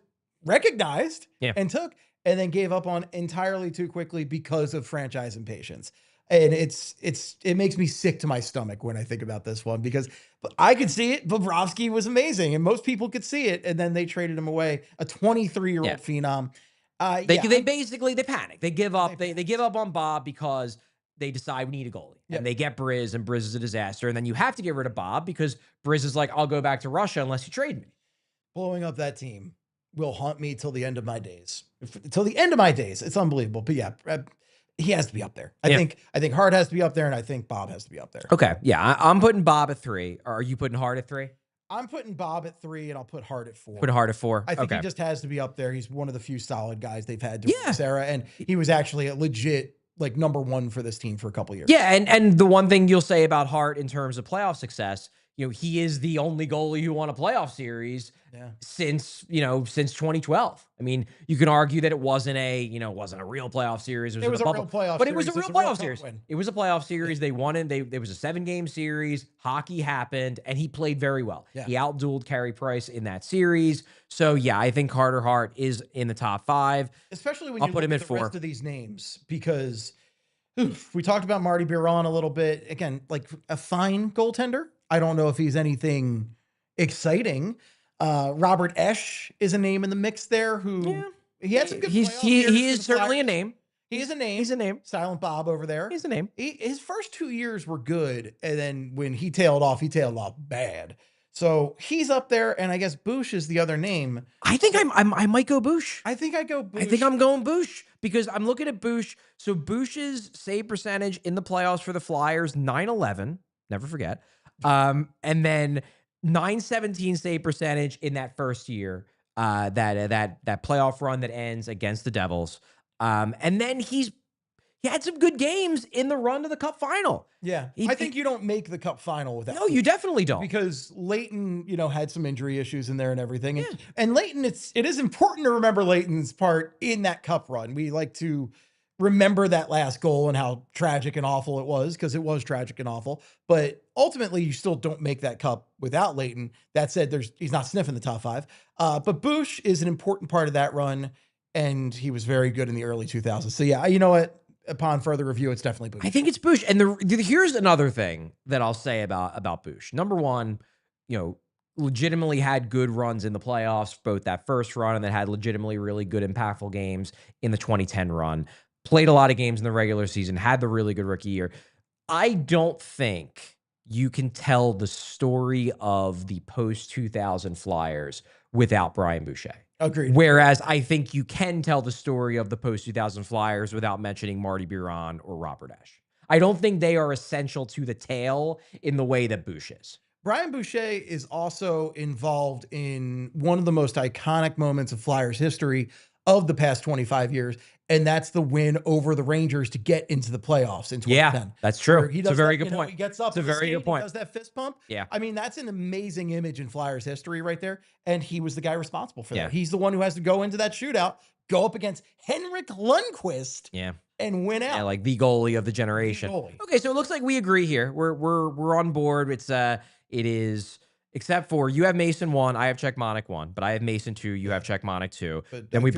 recognized and took and then gave up on entirely too quickly because of franchise impatience. And it makes me sick to my stomach when I think about this one because I could see it. Bobrovsky was amazing and most people could see it. And then they traded him away, a 23-year-old phenom. They basically panic. They give up. They give up on Bob because they decide we need a goalie. And they get Briz, and Briz is a disaster. And then you have to get rid of Bob because Briz is like, I'll go back to Russia unless you trade me. Blowing up that team will haunt me till the end of my days. Till the end of my days. It's unbelievable. But he has to be up there. I think Hart has to be up there, and I think Bob has to be up there. Okay. Yeah, I'm putting Bob at 3. Are you putting Hart at 3? I'm putting Bob at 3, and I'll put Hart at 4. Put Hart at 4. I think he just has to be up there. He's one of the few solid guys they've had during this era, and he was actually a legit number 1 for this team for a couple years. Yeah, and the one thing you'll say about Hart in terms of playoff success, he is the only goalie who won a playoff series Yeah. since 2012. I mean, you can argue that it wasn't a real playoff series. It was It in a was a real bubble, playoff but it was series. a real It's a real playoff cup series. win. It was a playoff series. They won it. It was a 7-game series. Hockey happened, and he played very well. Yeah. He outdueled Carey Price in that series. So yeah, I think Carter Hart is in the top 5. Especially when I'll you put look him at at the 4. rest of these names, because we talked about Marty Biron a little bit. Again, like a fine goaltender. I don't know if he's anything exciting. Robert Esch is a name in the mix there who he had some good playoff years he for is the certainly a Flyers. name. He is a name. He's a name. Silent Bob over there. He's a name. His first 2 years were good, and then when he tailed off bad. So he's up there, and I guess Bush is the other name. I think I might go Bush. I think I go Bush. I think I'm going Bush because I'm looking at Bush. So Bush's save percentage in the playoffs for the Flyers, 911. Never forget. And then 917 save percentage in that first year. That playoff run that ends against the Devils. And then he had some good games in the run to the Cup final. Yeah, I think you don't make the Cup final without. No, you definitely don't. Because Leighton, had some injury issues in there and everything. Yeah. And Leighton, it is important to remember Leighton's part in that Cup run. We like to remember that last goal and how tragic and awful it was, because it was tragic and awful. But ultimately, you still don't make that Cup without Leighton. That said, he's not sniffing the top 5. But Bush is an important part of that run, and he was very good in the early 2000s. So yeah, you know what? Upon further review, it's definitely Bush. I think it's Bush. And here's another thing that I'll say about Bush. Number one, legitimately had good runs in the playoffs, both that first run and then had legitimately really good impactful games in the 2010 run. Played a lot of games in the regular season, had the really good rookie year. I don't think you can tell the story of the post-2000 Flyers without Brian Boucher. Agreed. Whereas I think you can tell the story of the post-2000 Flyers without mentioning Marty Biron or Robert Esch. I don't think they are essential to the tale in the way that Bush is. Brian Boucher is also involved in one of the most iconic moments of Flyers history of the past 25 years, and that's the win over the Rangers to get into the playoffs in 2010. Yeah, that's true. It's a very good point. He gets up, it's a very good point. He does that fist pump. Yeah. I mean, that's an amazing image in Flyers history right there, and he was the guy responsible for Yeah. that. He's the one who has to go into that shootout, go up against Henrik Lundqvist, and win out. Yeah, like the goalie of the generation. Okay, so it looks like we agree here. We're on board. It is, except for you have Mason 1, I have Czechmonic 1, but I have Mason 2, you have Czechmonic 2. But Then we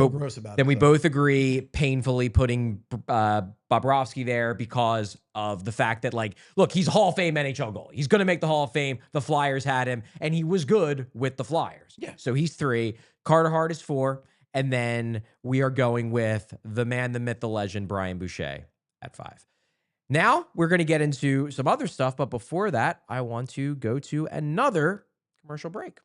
both agree painfully putting Bobrovsky there because of the fact that, look, he's a Hall of Fame NHL goalie. He's going to make the Hall of Fame. The Flyers had him, and he was good with the Flyers. Yeah. So he's 3. Carter Hart is 4. And then we are going with the man, the myth, the legend, Brian Boucher at 5. Now we're going to get into some other stuff, but before that, I want to go to another commercial break.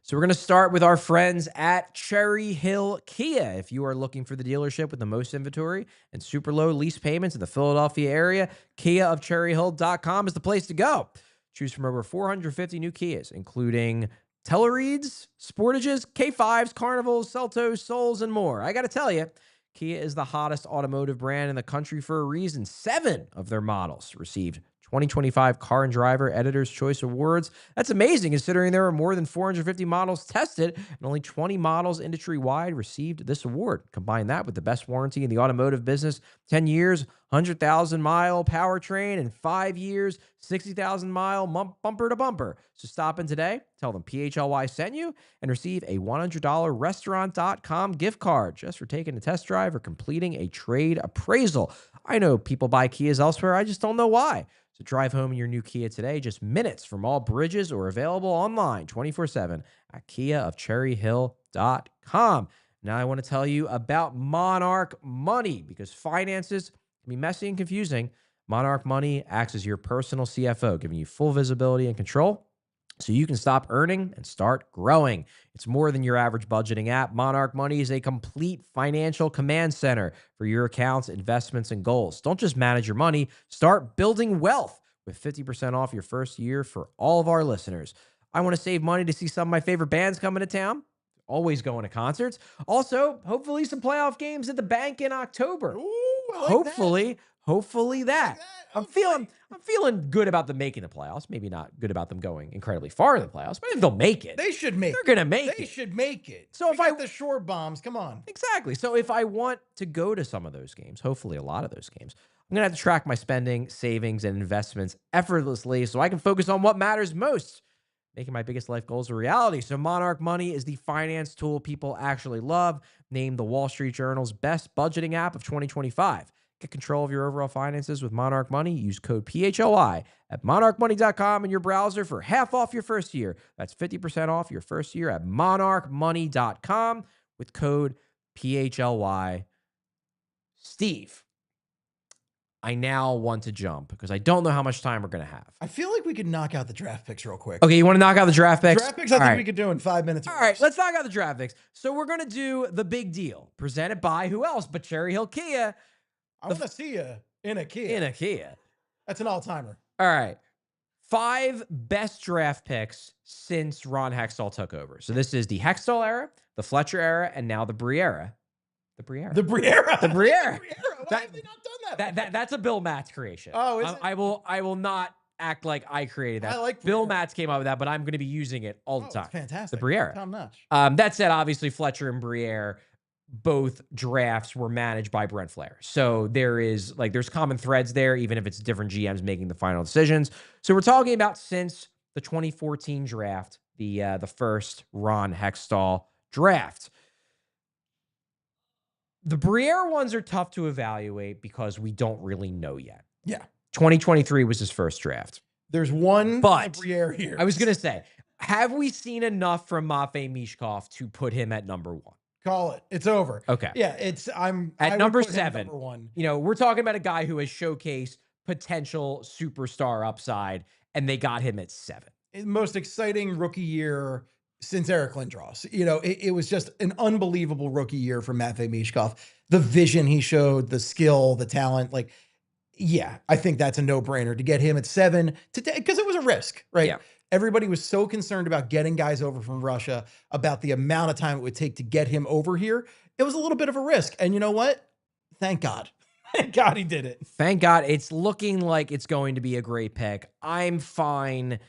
So we're going to start with our friends at Cherry Hill Kia. If you are looking for the dealership with the most inventory and super low lease payments in the Philadelphia area, KiaofCherryHill.com is the place to go. Choose from over 450 new Kias, including Tellurides, Sportages, K5s, Carnivals, Seltos, Souls, and more. I got to tell you, Kia is the hottest automotive brand in the country for a reason. 7 of their models received 2025 Car and Driver Editor's Choice Awards. That's amazing considering there are more than 450 models tested and only 20 models industry-wide received this award. Combine that with the best warranty in the automotive business, 10 years, 100,000-mile powertrain, and 5 years, 60,000-mile bumper to bumper. So stop in today, tell them PHLY sent you, and receive a $100 restaurant.com gift card just for taking a test drive or completing a trade appraisal. I know people buy Kias elsewhere. I just don't know why. So drive home in your new Kia today, just minutes from all bridges, or available online 24/7 at KiaofCherryHill.com. Now I want to tell you about Monarch Money, because finances can be messy and confusing. Monarch Money acts as your personal CFO, giving you full visibility and control so you can stop earning and start growing. It's more than your average budgeting app. Monarch Money is a complete financial command center for your accounts, investments, and goals. Don't just manage your money, start building wealth with 50% off your first year for all of our listeners. I want to save money to see some of my favorite bands coming to town. Always going to concerts. Also, hopefully some playoff games at the bank in October. Ooh, I like hopefully that. I'm feeling good about them making the playoffs. Maybe not good about them going incredibly far in the playoffs, but if they'll make it, They should make they're gonna make They it. should make it. So We if I got the shore bombs, come on. exactly. So if I want to go to some of those games, hopefully a lot of those games, I'm gonna have to track my spending, savings, and investments effortlessly so I can focus on what matters most, making my biggest life goals a reality. So Monarch Money is the finance tool people actually love, named the Wall Street Journal's best budgeting app of 2025. Get control of your overall finances with Monarch Money. Use code PHLY at monarchmoney.com in your browser for half off your first year. That's 50% off your first year at monarchmoney.com with code PHLY. Steve, I now want to jump because I don't know how much time we're going to have. I feel like we could knock out the draft picks real quick. Okay, you want to knock out the draft picks? Draft picks, I think we could do in 5 minutes. All right, let's knock out the draft picks. So we're going to do the big deal, presented by who else but Cherry Hill Kia. I want to see you in a Kia. In a Kia. That's an all-timer. All right. 5 best draft picks since Ron Hextall took over. So this is the Hextall era, the Fletcher era, and now the Brie era. The Brie era. The Briera. The Brie era. Why have they not done that? That's a Bill Matz creation. Oh, is it? I will not act like I created that. I like Bill Briera. Matz came up with that, but I'm going to be using it all the time. It's fantastic. The Briera. Top notch. That said, obviously Fletcher and Briere, both drafts were managed by Brent Flair. So there's common threads there, even if it's different GMs making the final decisions. So we're talking about since the 2014 draft, the first Ron Hextall draft. The Briere ones are tough to evaluate because we don't really know yet. Yeah. 2023 was his first draft. There's one But Briere here. I was going to say, have we seen enough from Matvei Michkov to put him at number 1? Call it. It's over. Okay. Yeah, I would number put him 7. Number 1. You know, we're talking about a guy who has showcased potential superstar upside, and they got him at 7. Most exciting rookie year since Eric Lindros. You know, it was just an unbelievable rookie year for Matvei Michkov. The vision he showed, the skill, the talent, like, yeah, I think that's a no-brainer to get him at 7 because it was a risk, right? Yeah. Everybody was so concerned about getting guys over from Russia, about the amount of time it would take to get him over here. It was a little bit of a risk. And you know what? Thank God. Thank God he did it. Thank God. It's looking like it's going to be a great pick. I'm fine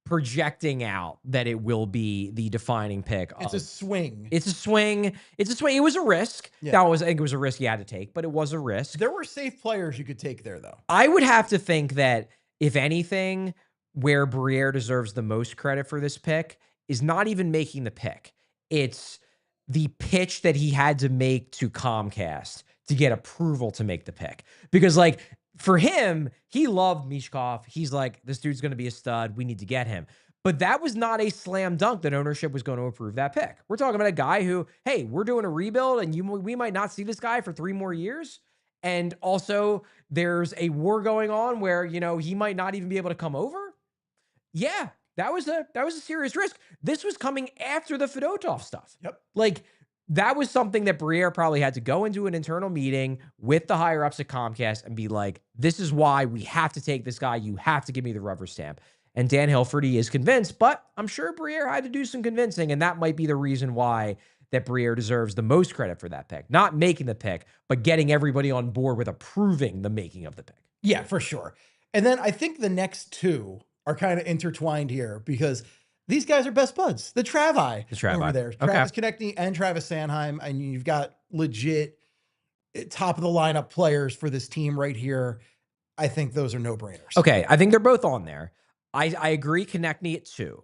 projecting out that it will be the defining pick. It's a swing. It's a swing. It's a swing. It was a risk. Yeah. I think it was a risk you had to take, but it was a risk. There were safe players you could take there, though. I would have to think that, if anything, where Briere deserves the most credit for this pick is not even making the pick. It's the pitch that he had to make to Comcast to get approval to make the pick. Because, like, for him, he loved Michkov. He's like, this dude's going to be a stud. We need to get him. But that was not a slam dunk that ownership was going to approve that pick. We're talking about a guy who, hey, we're doing a rebuild, and we might not see this guy for 3 more years. And also, there's a war going on where, you know, he might not even be able to come over. Yeah, that was a serious risk. This was coming after the Fedotov stuff. Yep. Like, that was something that Briere probably had to go into an internal meeting with the higher ups at Comcast and be like, this is why we have to take this guy. You have to give me the rubber stamp. And Dan Hilferty is convinced, but I'm sure Briere had to do some convincing, and that might be the reason why that Briere deserves the most credit for that pick. Not making the pick, but getting everybody on board with approving the making of the pick. Yeah, for sure. And then I think the next 2 are kind of intertwined here because these guys are best buds. The Travi over there. Okay. Travis Konecny and Travis Sanheim. And you've got legit top of the lineup players for this team right here. I think those are no-brainers. Okay, I think they're both on there. I agree Konecny at 2.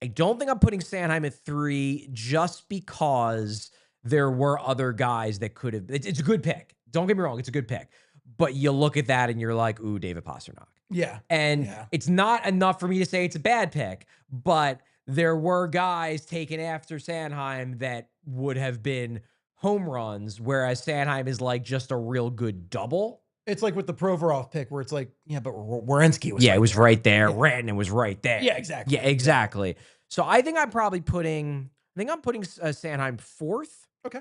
I don't think I'm putting Sanheim at 3 just because there were other guys that could have. It's a good pick. Don't get me wrong. It's a good pick. But you look at that and you're like, ooh, David Pastrnak. Yeah. And it's not enough for me to say it's a bad pick, but there were guys taken after Sanheim that would have been home runs, whereas Sanheim is like just a real good double. It's like with the Provorov pick where it's like, yeah, but Werenski was it was right there. Rantanen was right there. Yeah, exactly. Yeah, exactly. So I think I'm putting Sanheim 4th. Okay.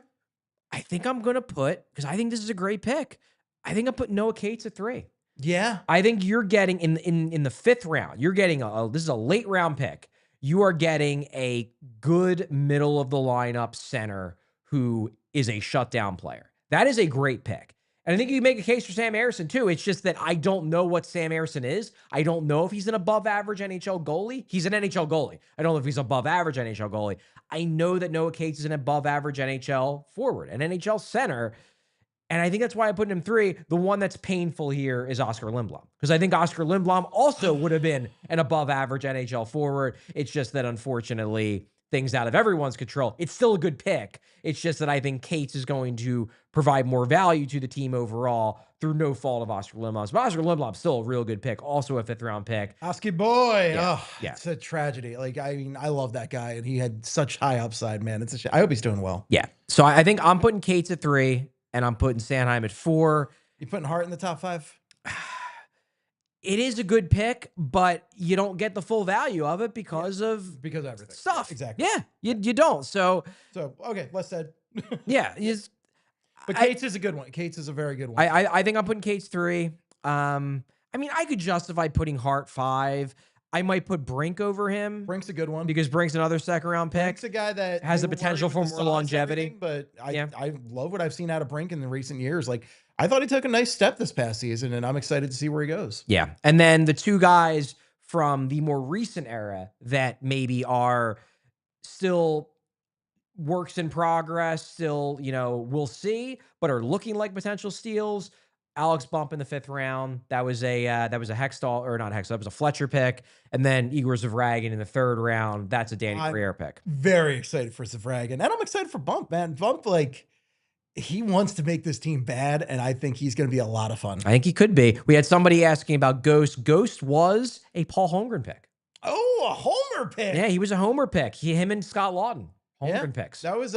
I think I'm going to put, because I think this is a great pick, I think I'm putting Noah Cates at 3. Yeah. I think you're getting in the 5th round, you're getting this is a late round pick. You are getting a good middle of the lineup center who is a shutdown player. That is a great pick. And I think you make a case for Sam Harrison too. It's just that I don't know what Sam Harrison is. I don't know if he's an above average NHL goalie. He's an NHL goalie. I don't know if he's above average NHL goalie. I know that Noah Cates is an above average NHL forward, an NHL center. And I think that's why I put him 3. The one that's painful here is Oscar Lindblom, because I think Oscar Lindblom also would have been an above average NHL forward. It's just that, unfortunately, things out of everyone's control. It's still a good pick. It's just that I think Cates is going to provide more value to the team overall through no fault of Oscar Lindblom. But Oscar Lindblom's still a real good pick, also a 5th round pick. Oski boy. Yeah, Oh, yeah. It's a tragedy. Like, I mean, I love that guy, and he had such high upside, man. It's a shame. I hope he's doing well. Yeah. So I think I'm putting Cates at 3, and I'm putting Sanheim at 4. You putting Hart in the top 5? It is a good pick, but you don't get the full value of it because of everything. stuff. Exactly. Yeah, you don't. So okay, less said. yeah, but Cates is a good one. Cates is a very good one. I think I'm putting Cates 3. I mean, I could justify putting Hart 5. I might put Brink over him. Brink's a good one Because Brink's another 2nd round pick. Brink's a guy that has the potential for more longevity. But I love what I've seen out of Brink in the recent years. Like, I thought he took a nice step this past season, and I'm excited to see where he goes. Yeah. And then the 2 guys from the more recent era that maybe are still works in progress, still, we'll see, but are looking like potential steals. Alex Bump in the 5th round. That was a Hextall, or not Hextall. That was a Fletcher pick. And then Igor Zavragan in the 3rd round. That's a Danny Briere pick. Very excited for Zavragan. And I'm excited for Bump, man. Bump, like, he wants to make this team bad, and I think he's going to be a lot of fun. I think he could be. We had somebody asking about Ghost. Ghost was a Paul Holmgren pick. Oh, a homer pick. Yeah, he was a homer pick. Him and Scott Lawton. Holmgren picks. That was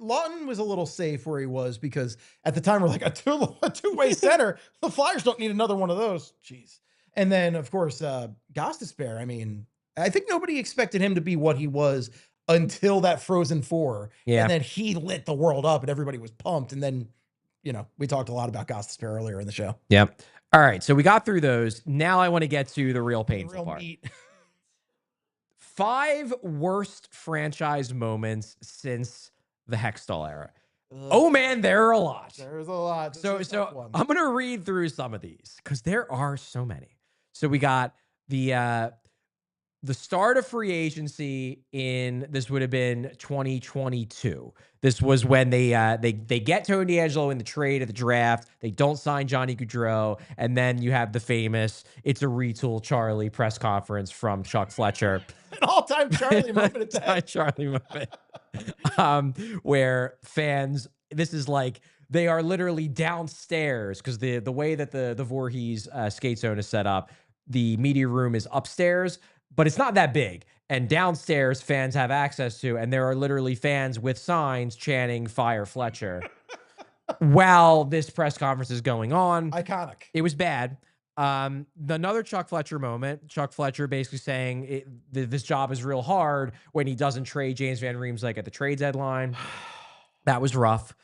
Lawton was a little safe where he was, because at the time we're like a two-way center. The Flyers don't need another one of those. Jeez. And then of course Gostisbehere. I mean, I think nobody expected him to be what he was until that Frozen 4. Yeah. And then he lit the world up and everybody was pumped. And then, we talked a lot about Gostisbehere earlier in the show. Yep. All right. So we got through those. Now I want to get to the real painful part. Meat. 5 worst franchise moments since the Hextall era. Oh man, there are a lot. There's a lot. So I'm going to read through some of these because there are so many. So we got the start of free agency this would have been 2022. This was when they get Tony DeAngelo in the trade at the draft. They don't sign Johnny Gaudreau. And then you have the famous "It's a retool Charlie" press conference from Chuck Fletcher. An all-time Charlie moment at that. Charlie moment. Where fans, this is like, they are literally downstairs because the way that the Voorhees skate zone is set up, the media room is upstairs, but it's not that big. And downstairs, fans have access to, and there are literally fans with signs chanting "Fire Fletcher" while this press conference is going on. Iconic. It was bad. Another Chuck Fletcher moment. Chuck Fletcher basically saying this job is real hard when he doesn't trade James Van Riemsdyk at the trade deadline. That was rough.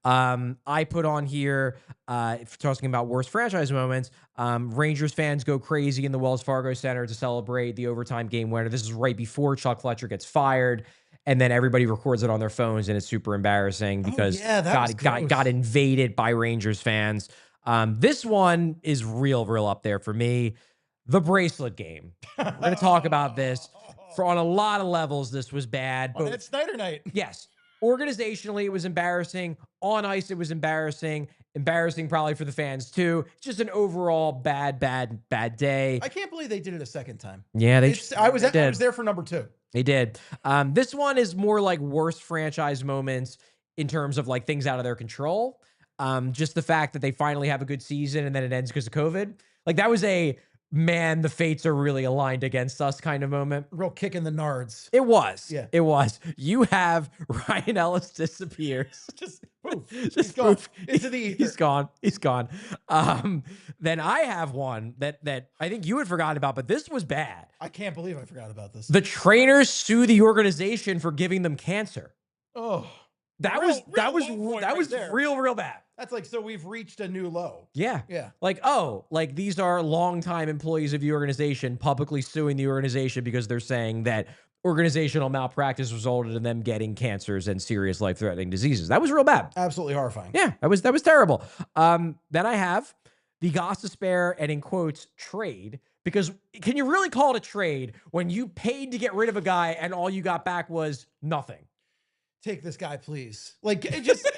I put on here, talking about worst franchise moments, Rangers fans go crazy in the Wells Fargo Center to celebrate the overtime game winner. This is right before Chuck Fletcher gets fired. And then everybody records it on their phones, and it's super embarrassing because got invaded by Rangers fans. This one is real up there for me. The bracelet game. We're going to talk about this. On a lot of levels, this was bad. But it's Snyder night. Yes. Organizationally, it was embarrassing. On ice, it was embarrassing. Embarrassing probably for the fans, too. Just an overall bad day. I can't believe they did it a second time. Yeah, I was there for number 2. They did. This one is more like worst franchise moments in terms of like things out of their control. Just the fact that they finally have a good season and then it ends because of COVID. Like, that was a, man, the fates are really aligned against us kind of moment. Real kick in the nards. It was. Yeah. It was. You have Ryan Ellis disappears. Just poof. Just gone poof. into the ether. He's gone. Then I have one that I think you had forgotten about, but this was bad. I can't believe I forgot about this. The trainers sue the organization for giving them cancer. Oh. That was real bad. That's like, so we've reached a new low. Yeah. Yeah. Like, these are longtime employees of the organization publicly suing the organization because they're saying that organizational malpractice resulted in them getting cancers and serious life-threatening diseases. That was real bad. Absolutely horrifying. Yeah, that was terrible. Then I have the Gostisbehere and in quotes trade, because can you really call it a trade when you paid to get rid of a guy and all you got back was nothing? Take this guy, please. Like, it just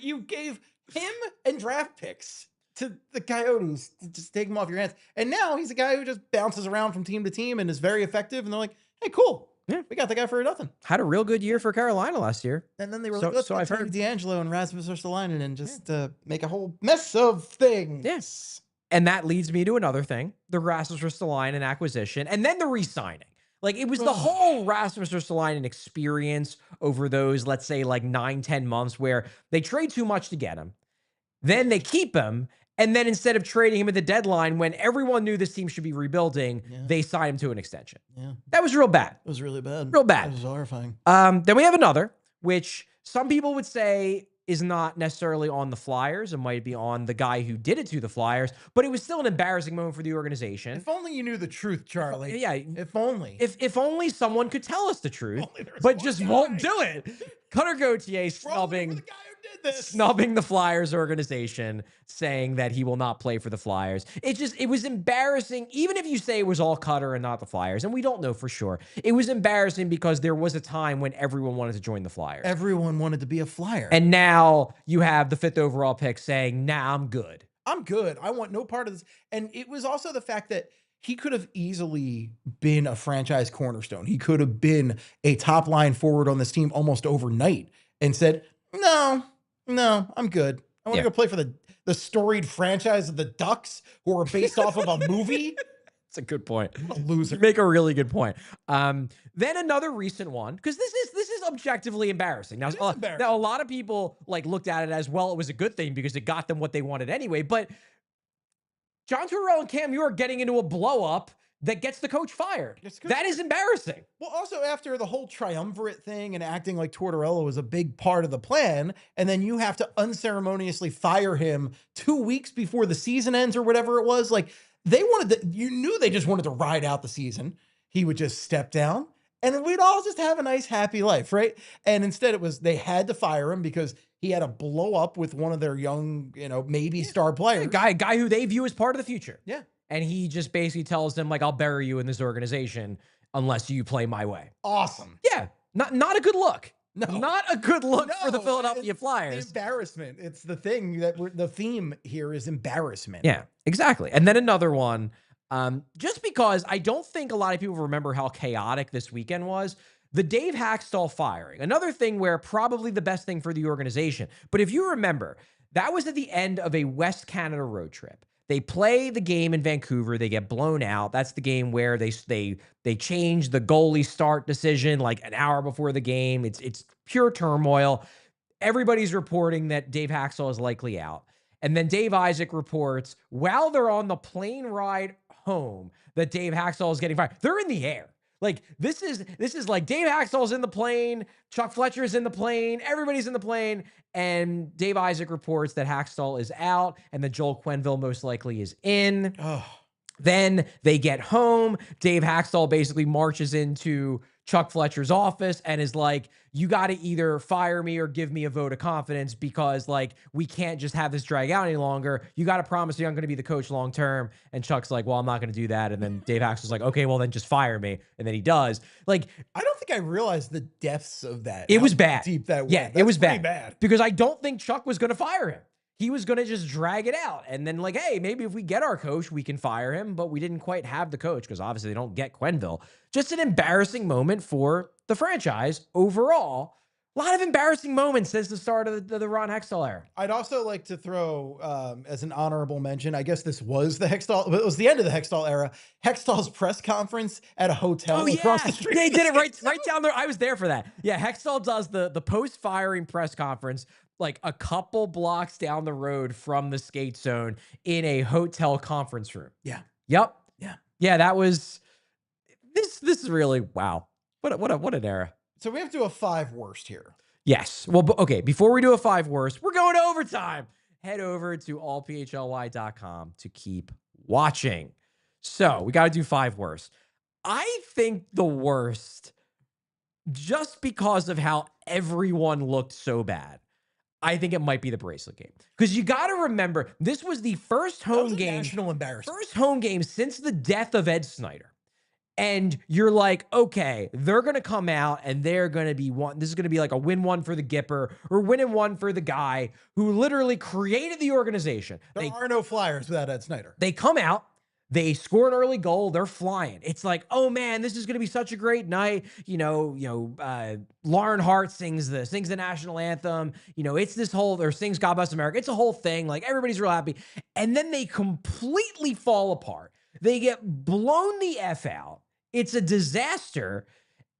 you gave him and draft picks to the Coyotes to just take him off your hands. And now he's a guy who just bounces around from team to team and is very effective. And they're like, hey, cool. Yeah. We got the guy for nothing. Had a real good year for Carolina last year. And then they were So- like, let's so I've heard. D'Angelo and Rasmus Ristolainen and just make a whole mess of things. Yes. And that leads me to another thing, the Rasmus Ristolainen acquisition, and then the re-signing. Like, it was the whole Rasmus Ristolainen experience over those, let's say, like 9-10 months where they trade too much to get him. Then they keep him. And then instead of trading him at the deadline, when everyone knew this team should be rebuilding, they signed him to an extension. Yeah. That was real bad. It was really bad. Real bad. It was horrifying. Then we have another, which some people would say is not necessarily on the Flyers. It might be on the guy who did it to the Flyers, but it was still an embarrassing moment for the organization. If only you knew the truth, Charlie. Yeah. If only. If only someone could tell us the truth, Only there's but one just guy. won't do it. Cutter Gauthier snubbing the Flyers organization, saying that he will not play for the Flyers. It was embarrassing, even if you say it was all Cutter and not the Flyers, and we don't know for sure. It was embarrassing because there was a time when everyone wanted to join the Flyers. Everyone wanted to be a Flyer. And now you have the 5th overall pick saying, nah, I'm good. I'm good. I want no part of this. And it was also the fact that he could have easily been a franchise cornerstone. He could have been a top line forward on this team almost overnight and said, no, I'm good. I want to go play for the storied franchise of the Ducks, who are based off of a movie. That's a good point. What a loser. You make a really good point. Then another recent one, because this is objectively embarrassing. Now, now, a lot of people like looked at it as, well, it was a good thing because it got them what they wanted anyway. But John Tortorella and Cam York getting into a blow up that gets the coach fired. That is embarrassing. Well, also after the whole triumvirate thing and acting like Tortorella was a big part of the plan, and then you have to unceremoniously fire him 2 weeks before the season ends or whatever it was. Like, they wanted to, you knew they just wanted to ride out the season. He would just step down and we'd all just have a nice, happy life, right? And instead it was, they had to fire him because he had a blow up with one of their young, maybe star players. Guy who they view as part of the future. Yeah. And he just basically tells them, like, I'll bury you in this organization unless you play my way. Awesome. Yeah. Not a good look. No. Not a good look for the Philadelphia Flyers. Embarrassment. It's the thing that the theme here is embarrassment. Yeah, exactly. And then another one, just because I don't think a lot of people remember how chaotic this weekend was, the Dave Hextall firing. Another thing where probably the best thing for the organization. But if you remember, that was at the end of a West Canada road trip. They play the game in Vancouver. They get blown out. That's the game where they change the goalie start decision like an hour before the game. It's pure turmoil. Everybody's reporting that Dave Hextall is likely out. And then Dave Isaac reports while they're on the plane ride home that Dave Hextall is getting fired. They're in the air. Like, this is like Dave Hextall's in the plane, Chuck Fletcher's in the plane, everybody's in the plane, and Dave Isaac reports that Hextall is out and that Joel Quenneville most likely is in. Oh. Then they get home. Dave Hextall basically marches into Chuck Fletcher's office and is like, you got to either fire me or give me a vote of confidence because, like, we can't just have this drag out any longer. You got to promise me I'm going to be the coach long term. And Chuck's like, well, I'm not going to do that. And then Dave Hextall's like, okay, well, then just fire me. And then he does. Like, I don't think I realized the depths of that. It was bad. Deep that went. Yeah, That's it was pretty bad. Because I don't think Chuck was going to fire him. He was going to just drag it out. And then, like, hey, maybe if we get our coach, we can fire him. But we didn't quite have the coach because obviously they don't get Quenneville. Just an embarrassing moment for the franchise overall. A lot of embarrassing moments since the start of the Ron Hextall era. I'd also like to throw, as an honorable mention, I guess this was the Hextall, it was the end of the Hextall era, Hextall's press conference at a hotel across the street. They did it right down there. I was there for that. Yeah, Hextall does the post-firing press conference like a couple blocks down the road from the skate zone in a hotel conference room. Yeah. Yep. Yeah. Yeah, that was this is really wow. What an era. So we have to do a 5 worst here. Yes. Well, okay, before we do a 5 worst, we're going to overtime. Head over to allphly.com to keep watching. So we got to do 5 worst. I think the worst just because of how everyone looked so bad, I think it might be the bracelet game. Because you got to remember, this was the first That was home a game, national embarrassment. first home game since the death of Ed Snyder. And you're like, okay, they're going to come out and they're going to be one. This is going to be like a win one for the Gipper or win one for the guy who literally created the organization. There are no Flyers without Ed Snyder. They come out, they score an early goal, they're flying. It's like, oh man, this is going to be such a great night. Lauren Hart sings the national anthem. It's this whole, or sings God Bless America. It's a whole thing. Like everybody's real happy. And then they completely fall apart. They get blown the F out. It's a disaster.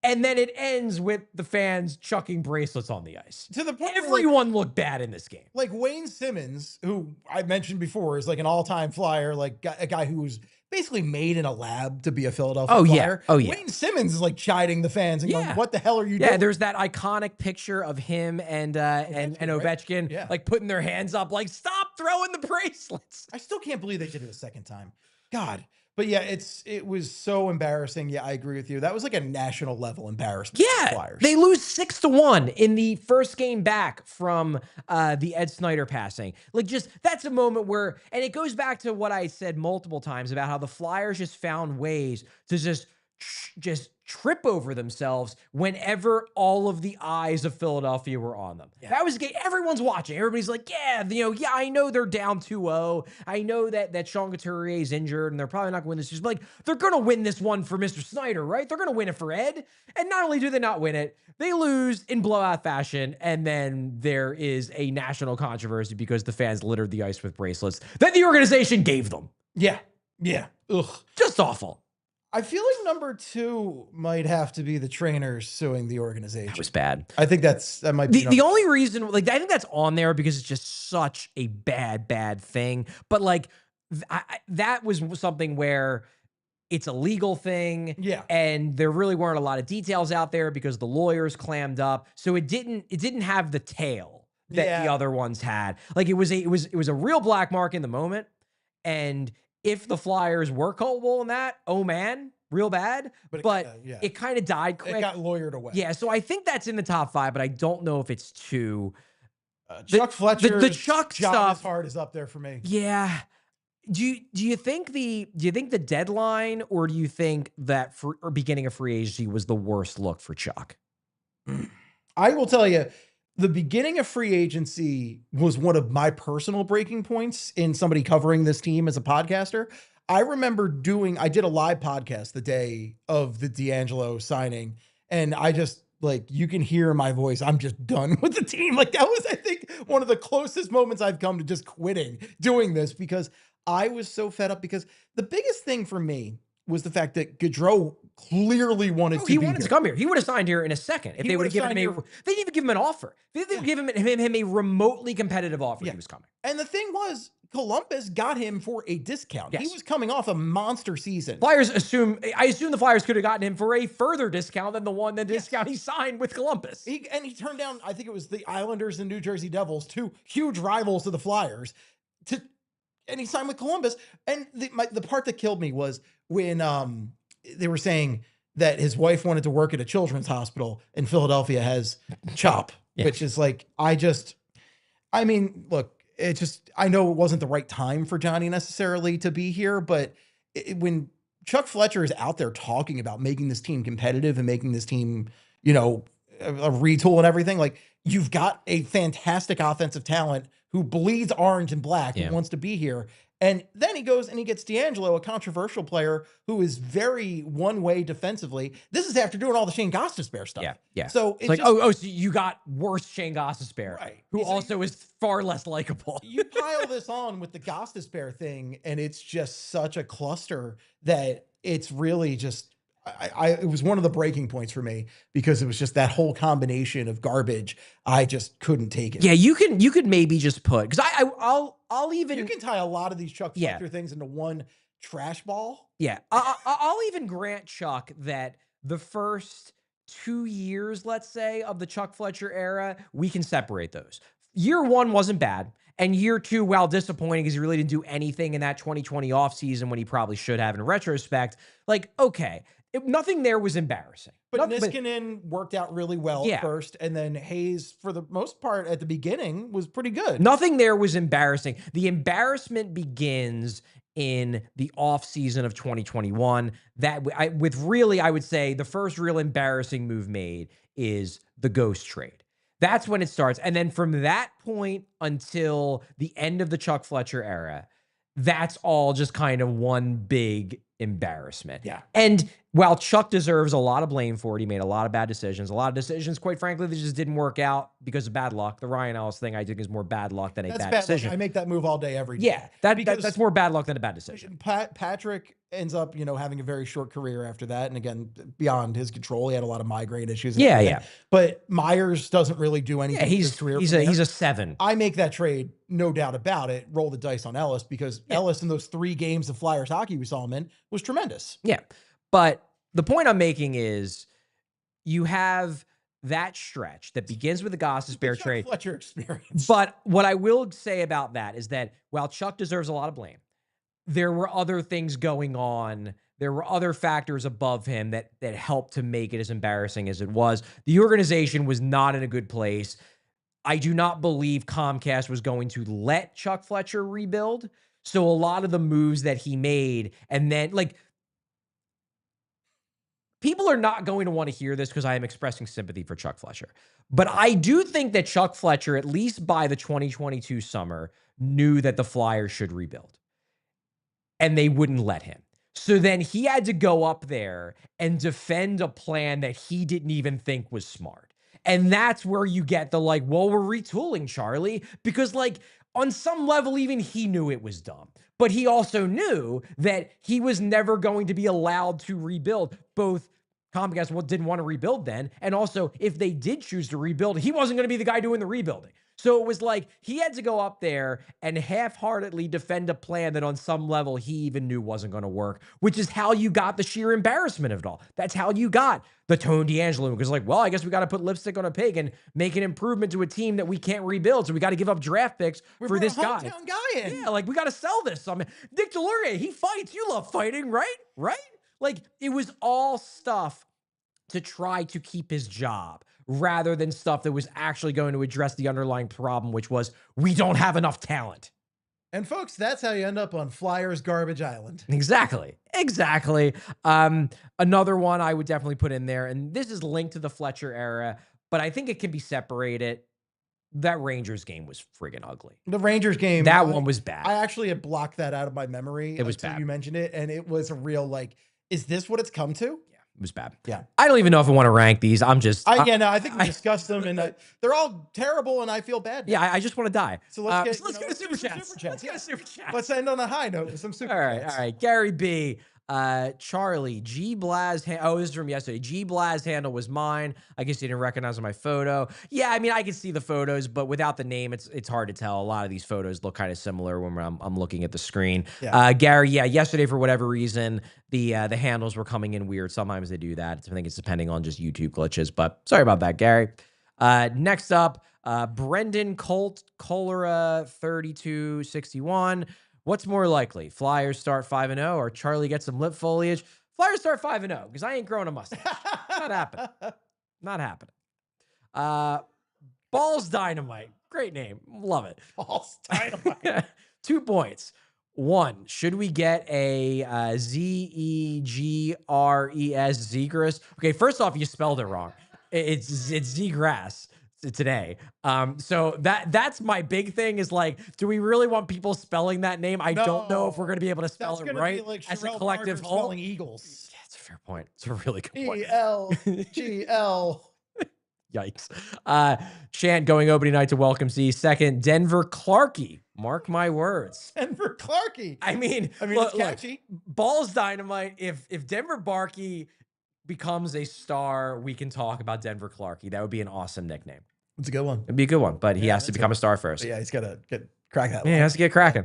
And then it ends with the fans chucking bracelets on the ice. To the point everyone looked bad in this game. Like Wayne Simmons, who I mentioned before is like an all-time Flyer, like a guy who was basically made in a lab to be a Philadelphia Flyer. Oh, yeah. Wayne Simmons is like chiding the fans and going, what the hell are you doing? Yeah, there's that iconic picture of him and Ovechkin, right? like putting their hands up, like, stop throwing the bracelets. I still can't believe they did it a second time. God. But yeah, it was so embarrassing. Yeah, I agree with you. That was like a national level embarrassment. Yeah, for the Flyers. They lose 6-1 in the first game back from the Ed Snyder passing. Like, just that's a moment where, and it goes back to what I said multiple times about how the Flyers just found ways to just trip over themselves whenever all of the eyes of Philadelphia were on them. Yeah. That was a game. Everyone's watching. Everybody's like, I know they're down 2-0. I know that Sean Couturier is injured and they're probably not going to win this. But like, they're going to win this one for Mr. Snyder, right? They're going to win it for Ed. And not only do they not win it, they lose in blowout fashion. And then there is a national controversy because the fans littered the ice with bracelets that the organization gave them. Yeah. Yeah. Ugh. Just awful. I feel like number 2 might have to be the trainers suing the organization. That was bad. I think that might be the only reason, like, I think that's on there because it's just such a bad thing. But like, that was something where it's a legal thing. Yeah. And there really weren't a lot of details out there because the lawyers clammed up. So it didn't have the tail that the other ones had. Like it was a real black mark in the moment. And if the Flyers were culpable in that, oh man, real bad. But it kind of died quick. It got lawyered away. Yeah, so I think that's in the top 5, but I don't know if it's 2. Chuck Fletcher, the Chuck stuff, hard is up there for me. Yeah. Do you think the deadline, or do you think that beginning of free agency was the worst look for Chuck? I will tell you, the beginning of free agency was one of my personal breaking points in somebody covering this team as a podcaster. I remember I did a live podcast the day of the D'Angelo signing, and I just, like, you can hear my voice. I'm just done with the team. Like, that was, I think, one of the closest moments I've come to just quitting doing this, because I was so fed up. Because the biggest thing for me was the fact that Gaudreau clearly wanted to be here. To come here. He would have signed here in a second if they would have given him they didn't even give him an offer. They didn't give him a remotely competitive offer. He was coming. And the thing was, Columbus got him for a discount. Yes. He was coming off a monster season. I assume the Flyers could have gotten him for a further discount than the discount he signed with Columbus. He turned down, I think it was the Islanders and New Jersey Devils, 2 huge rivals of the Flyers, and he signed with Columbus. And the part that killed me was when they were saying that his wife wanted to work at a children's hospital and Philadelphia has CHOP, which is like, I mean, look, I know it wasn't the right time for Johnny necessarily to be here, but when Chuck Fletcher is out there talking about making this team competitive and making this team, a retool and everything, like, you've got a fantastic offensive talent who bleeds orange and black and wants to be here. And then he goes and he gets D'Angelo, a controversial player who is very one-way defensively. This is after doing all the Shayne Gostisbehere stuff. Yeah. So it's like, so you got worse Shayne Gostisbehere, right? Who also is far less likable. You pile this on with the Gostisbehere thing, and it's just such a cluster that it's really just, it was one of the breaking points for me, because it was just that whole combination of garbage. I just couldn't take it. Yeah, you could maybe just put, because I'll even, you can tie a lot of these Chuck Fletcher things into one trash ball. Yeah, I'll even grant Chuck that the first 2 years, let's say, of the Chuck Fletcher era, we can separate those. Year 1 wasn't bad. And year 2, while disappointing, because he really didn't do anything in that 2020 offseason when he probably should have in retrospect, like, okay. Nothing there was embarrassing. But Niskanen worked out really well at first, and then Hayes, for the most part, at the beginning, was pretty good. Nothing there was embarrassing. The embarrassment begins in the offseason of 2021. I would say the first real embarrassing move made is the Ghost trade. That's when it starts. And then from that point until the end of the Chuck Fletcher era, that's all just kind of one big embarrassment. Yeah. And while Chuck deserves a lot of blame for it, he made a lot of bad decisions. A lot of decisions, quite frankly, that just didn't work out because of bad luck. The Ryan Ellis thing, I think, is more bad luck than a bad decision. I make that move all day, every day. Yeah, that's more bad luck than a bad decision. Patrick ends up, having a very short career after that. And again, beyond his control, he had a lot of migraine issues. Yeah. But Myers doesn't really do anything. Yeah, he's a 7. I make that trade, no doubt about it. Roll the dice on Ellis because Ellis in those 3 games of Flyers hockey we saw him in was tremendous. Yeah, but the point I'm making is you have that stretch that begins with the Gostisbehere trade. Fletcher experience. But what I will say about that is that while Chuck deserves a lot of blame, there were other things going on. There were other factors above him that helped to make it as embarrassing as it was. The organization was not in a good place. I do not believe Comcast was going to let Chuck Fletcher rebuild. So a lot of the moves that he made, and then people are not going to want to hear this because I am expressing sympathy for Chuck Fletcher. But I do think that Chuck Fletcher, at least by the 2022 summer, knew that the Flyers should rebuild. And they wouldn't let him. So then he had to go up there and defend a plan that he didn't even think was smart. And that's where you get the well, we're retooling, Charlie, because on some level, even he knew it was dumb. But he also knew that he was never going to be allowed to rebuild. Both Comcast didn't want to rebuild then. And also, if they did choose to rebuild, he wasn't going to be the guy doing the rebuilding. So it was he had to go up there and half-heartedly defend a plan that on some level he even knew wasn't going to work, which is how you got the sheer embarrassment of it all. That's how you got the Tone DeAngelo, because well, I guess we got to put lipstick on a pig and make an improvement to a team that we can't rebuild. So we got to give up draft picks for this guy. Yeah, we got to sell this. I mean, Dick DeLuria, he fights. You love fighting, right? Right? It was all stuff to try to keep his job, rather than stuff that was actually going to address the underlying problem, which was we don't have enough talent. And folks, that's how you end up on Flyers Garbage Island. Exactly. Another one I would definitely put in there, and this is linked to the Fletcher era, but I think it can be separated. That Rangers game was friggin' ugly. The Rangers game. That one was bad. I actually had blocked that out of my memory. It was bad. You mentioned it, and it was a real is this what it's come to? It was bad. Yeah. I don't even know if I want to rank these. I think we discussed them, and they're all terrible, and I I just want to die. So let's get a super chat. Let's get a super chat. Let's end on a high note with some super chats. All right. Gary B. Charlie, G Blaz. This is from yesterday. G Blaz handle was mine. I guess you didn't recognize my photo. Yeah, I mean, I can see the photos, but without the name, it's hard to tell. A lot of these photos look kind of similar when I'm looking at the screen. Yeah. Gary, yesterday for whatever reason, the handles were coming in weird. Sometimes they do that. I think it's depending on just YouTube glitches, but sorry about that, Gary. Next up, Brendan Cholera 3261. What's more likely? Flyers start 5-0 or Charlie gets some lip foliage? Flyers start 5-0 because I ain't growing a mustache. Not happening. Not happening. Balls Dynamite. Great name. Love it. Balls Dynamite. 2 points. 1, should we get a Zegres, zegras? Okay, first off, you spelled it wrong. It's zegras today. So that's my big thing is do we really want people spelling that name? I don't know if we're going to be able to spell it right as a collective whole. Spelling Eagles. Yeah, it's a fair point. It's a really good point. ELGL. Yikes. Chant going opening night to welcome Z. Second, Denver Clarkey. Mark my words. Denver Clarkey. I mean, it's catchy. Balls Dynamite. If Denver Barkey becomes a star, we can talk about Denver Clarkey. That would be an awesome nickname. It's a good one. It'd be a good one, but he has to become a star first. But yeah, he's got to crack that. Yeah, he has to get cracking.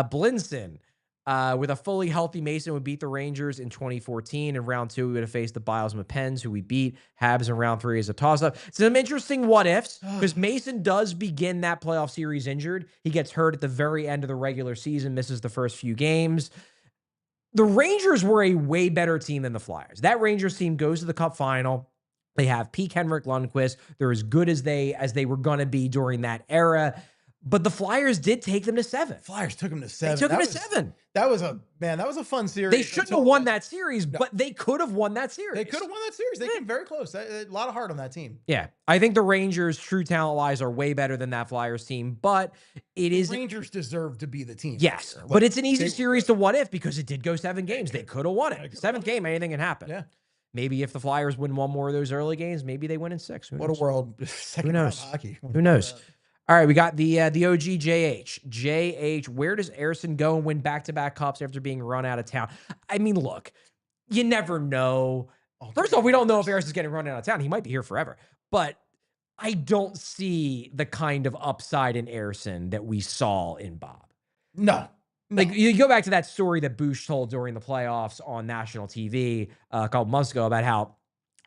Blinson, with a fully healthy Mason, would beat the Rangers in 2014. In round 2, we would have faced the Bilesma Pens, who we beat. Habs in round 3 as a toss-up. Some interesting what-ifs, because Mason does begin that playoff series injured. He gets hurt at the very end of the regular season, misses the first few games. the Rangers were a way better team than the Flyers. That Rangers team goes to the Cup final. They have Peak Henrik Lundqvist. They're as good as they were going to be during that era. But the Flyers did take them to 7. Flyers took them to 7. They took them to 7. That was a fun series. They shouldn't have won that series, but they could have won that series. They could have won that series. They came very close. A lot of heart on that team. Yeah. I think the Rangers, true talent-wise, are way better than that Flyers team, but the Rangers deserve to be the team. Yes, but it's an easy series to what if because it did go 7 games. They could have won it. 7th game, anything can happen. Yeah. Maybe if the Flyers win one more of those early games, maybe they win in 6. What a world. Who knows? Hockey. Who knows? All right, we got the OG JH. JH, where does Ersson go and win back-to-back cups after being run out of town? I mean, look, you never know. First off, we don't know if Ersson's getting run out of town. He might be here forever. But I don't see the kind of upside in Ersson that we saw in Bob. No. Like, you go back to that story that Bush told during the playoffs on national TV a couple months ago about how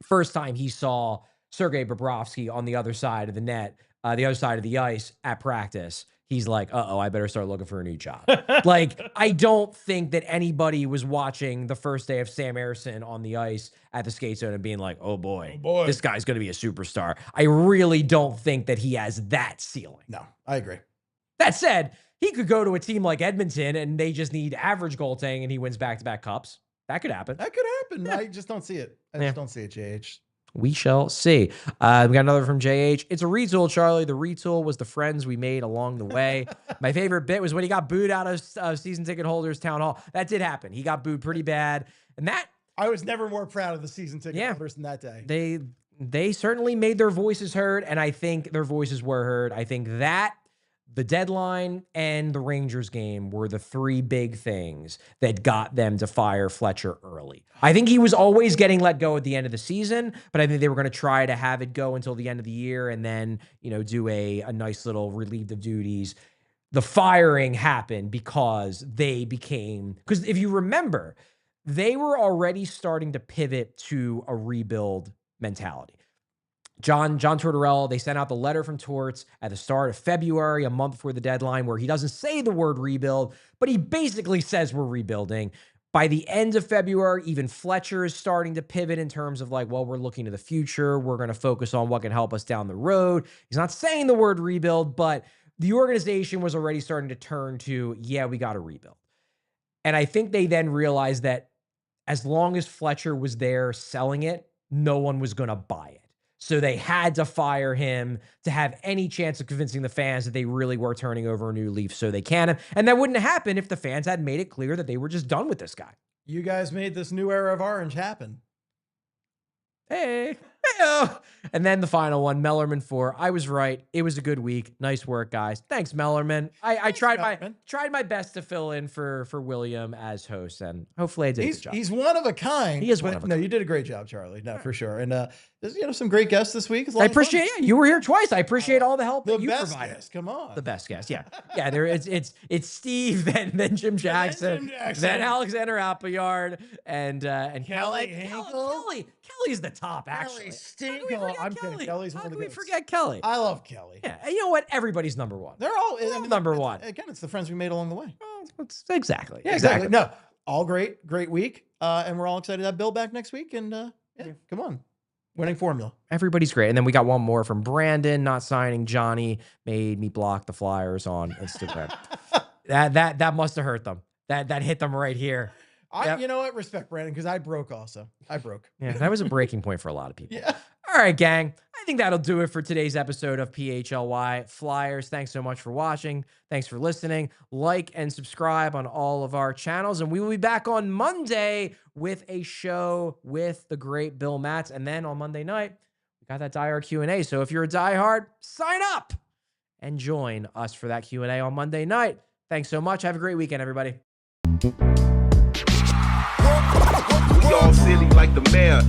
first time he saw Sergei Bobrovsky on the other side of the net, the other side of the ice at practice, he's like, uh-oh, I better start looking for a new job. Like, I don't think that anybody was watching the first day of Sam Ersson on the ice at the skate zone and being like, oh boy, this guy's going to be a superstar. I really don't think that he has that ceiling. No, I agree. That said, he could go to a team like Edmonton and they just need average goaltending and he wins back-to-back cups. That could happen. That could happen. Yeah. I just don't see it. I just don't see it, JH. We shall see. We got another from JH. It's a retool, Charlie. The retool was the friends we made along the way. My favorite bit was when he got booed out of season ticket holders town hall. That did happen. He got booed pretty bad. And that... I was never more proud of the season ticket holders than that day. They certainly made their voices heard, and I think their voices were heard. I think that the deadline and the Rangers game were the 3 big things that got them to fire Fletcher early. I think he was always getting let go at the end of the season, but I think they were going to try to have it go until the end of the year and then, do a nice little relieved of duties. The firing happened because because if you remember, they were already starting to pivot to a rebuild mentality. John Tortorella, they sent out the letter from Torts at the start of February, a month before the deadline, where he doesn't say the word rebuild, but he basically says we're rebuilding. By the end of February, even Fletcher is starting to pivot in terms of like, well, we're looking to the future. We're going to focus on what can help us down the road. He's not saying the word rebuild, but the organization was already starting to turn to, yeah, we got to rebuild. And I think they then realized that as long as Fletcher was there selling it, no one was going to buy it. So they had to fire him to have any chance of convincing the fans that they really were turning over a new leaf so they can. And that wouldn't happen if the fans had made it clear that they were just done with this guy. You guys made this new era of orange happen. Hey. Hey-oh. And then the final one, Mellerman 4. I was right. It was a good week. Nice work, guys. Thanks, Mellerman. I tried my best to fill in for William as host, and hopefully I did a good job. He's one of a kind. He is one of a kind. No, you did a great job, Charlie. No, for sure. And there's some great guests this week. I appreciate you were here twice. I appreciate all the help that you provided. Guest, come on. The best guest. Yeah. Yeah, it's Steve, then Jim Jackson, then Alexander Appleyard, and Kelly. Kelly's the top, actually. I'm kidding. Kelly's one of the How can we forget Kelly? I love Kelly. Yeah, and you know what? Everybody's number one. They're all number one. Again, it's the friends we made along the way. Exactly. Yeah, exactly. No, all great week. And we're all excited to have Bill back next week. And come on. Winning formula. Everybody's great. And then we got one more from Brandon, not signing Johnny, made me block the Flyers on Instagram. that must have hurt them. That hit them right here. You know what? Respect, Brandon, because I broke also. Yeah, that was a breaking point for a lot of people. Yeah. All right, gang. I think that'll do it for today's episode of PHLY Flyers. Thanks so much for watching. Thanks for listening. Like and subscribe on all of our channels. And we will be back on Monday with a show with the great Bill Matz. And then on Monday night, we got that DIEHARD Q&A. So if you're a diehard, sign up and join us for that Q&A on Monday night. Thanks so much. Have a great weekend, everybody. We all silly like the mayor.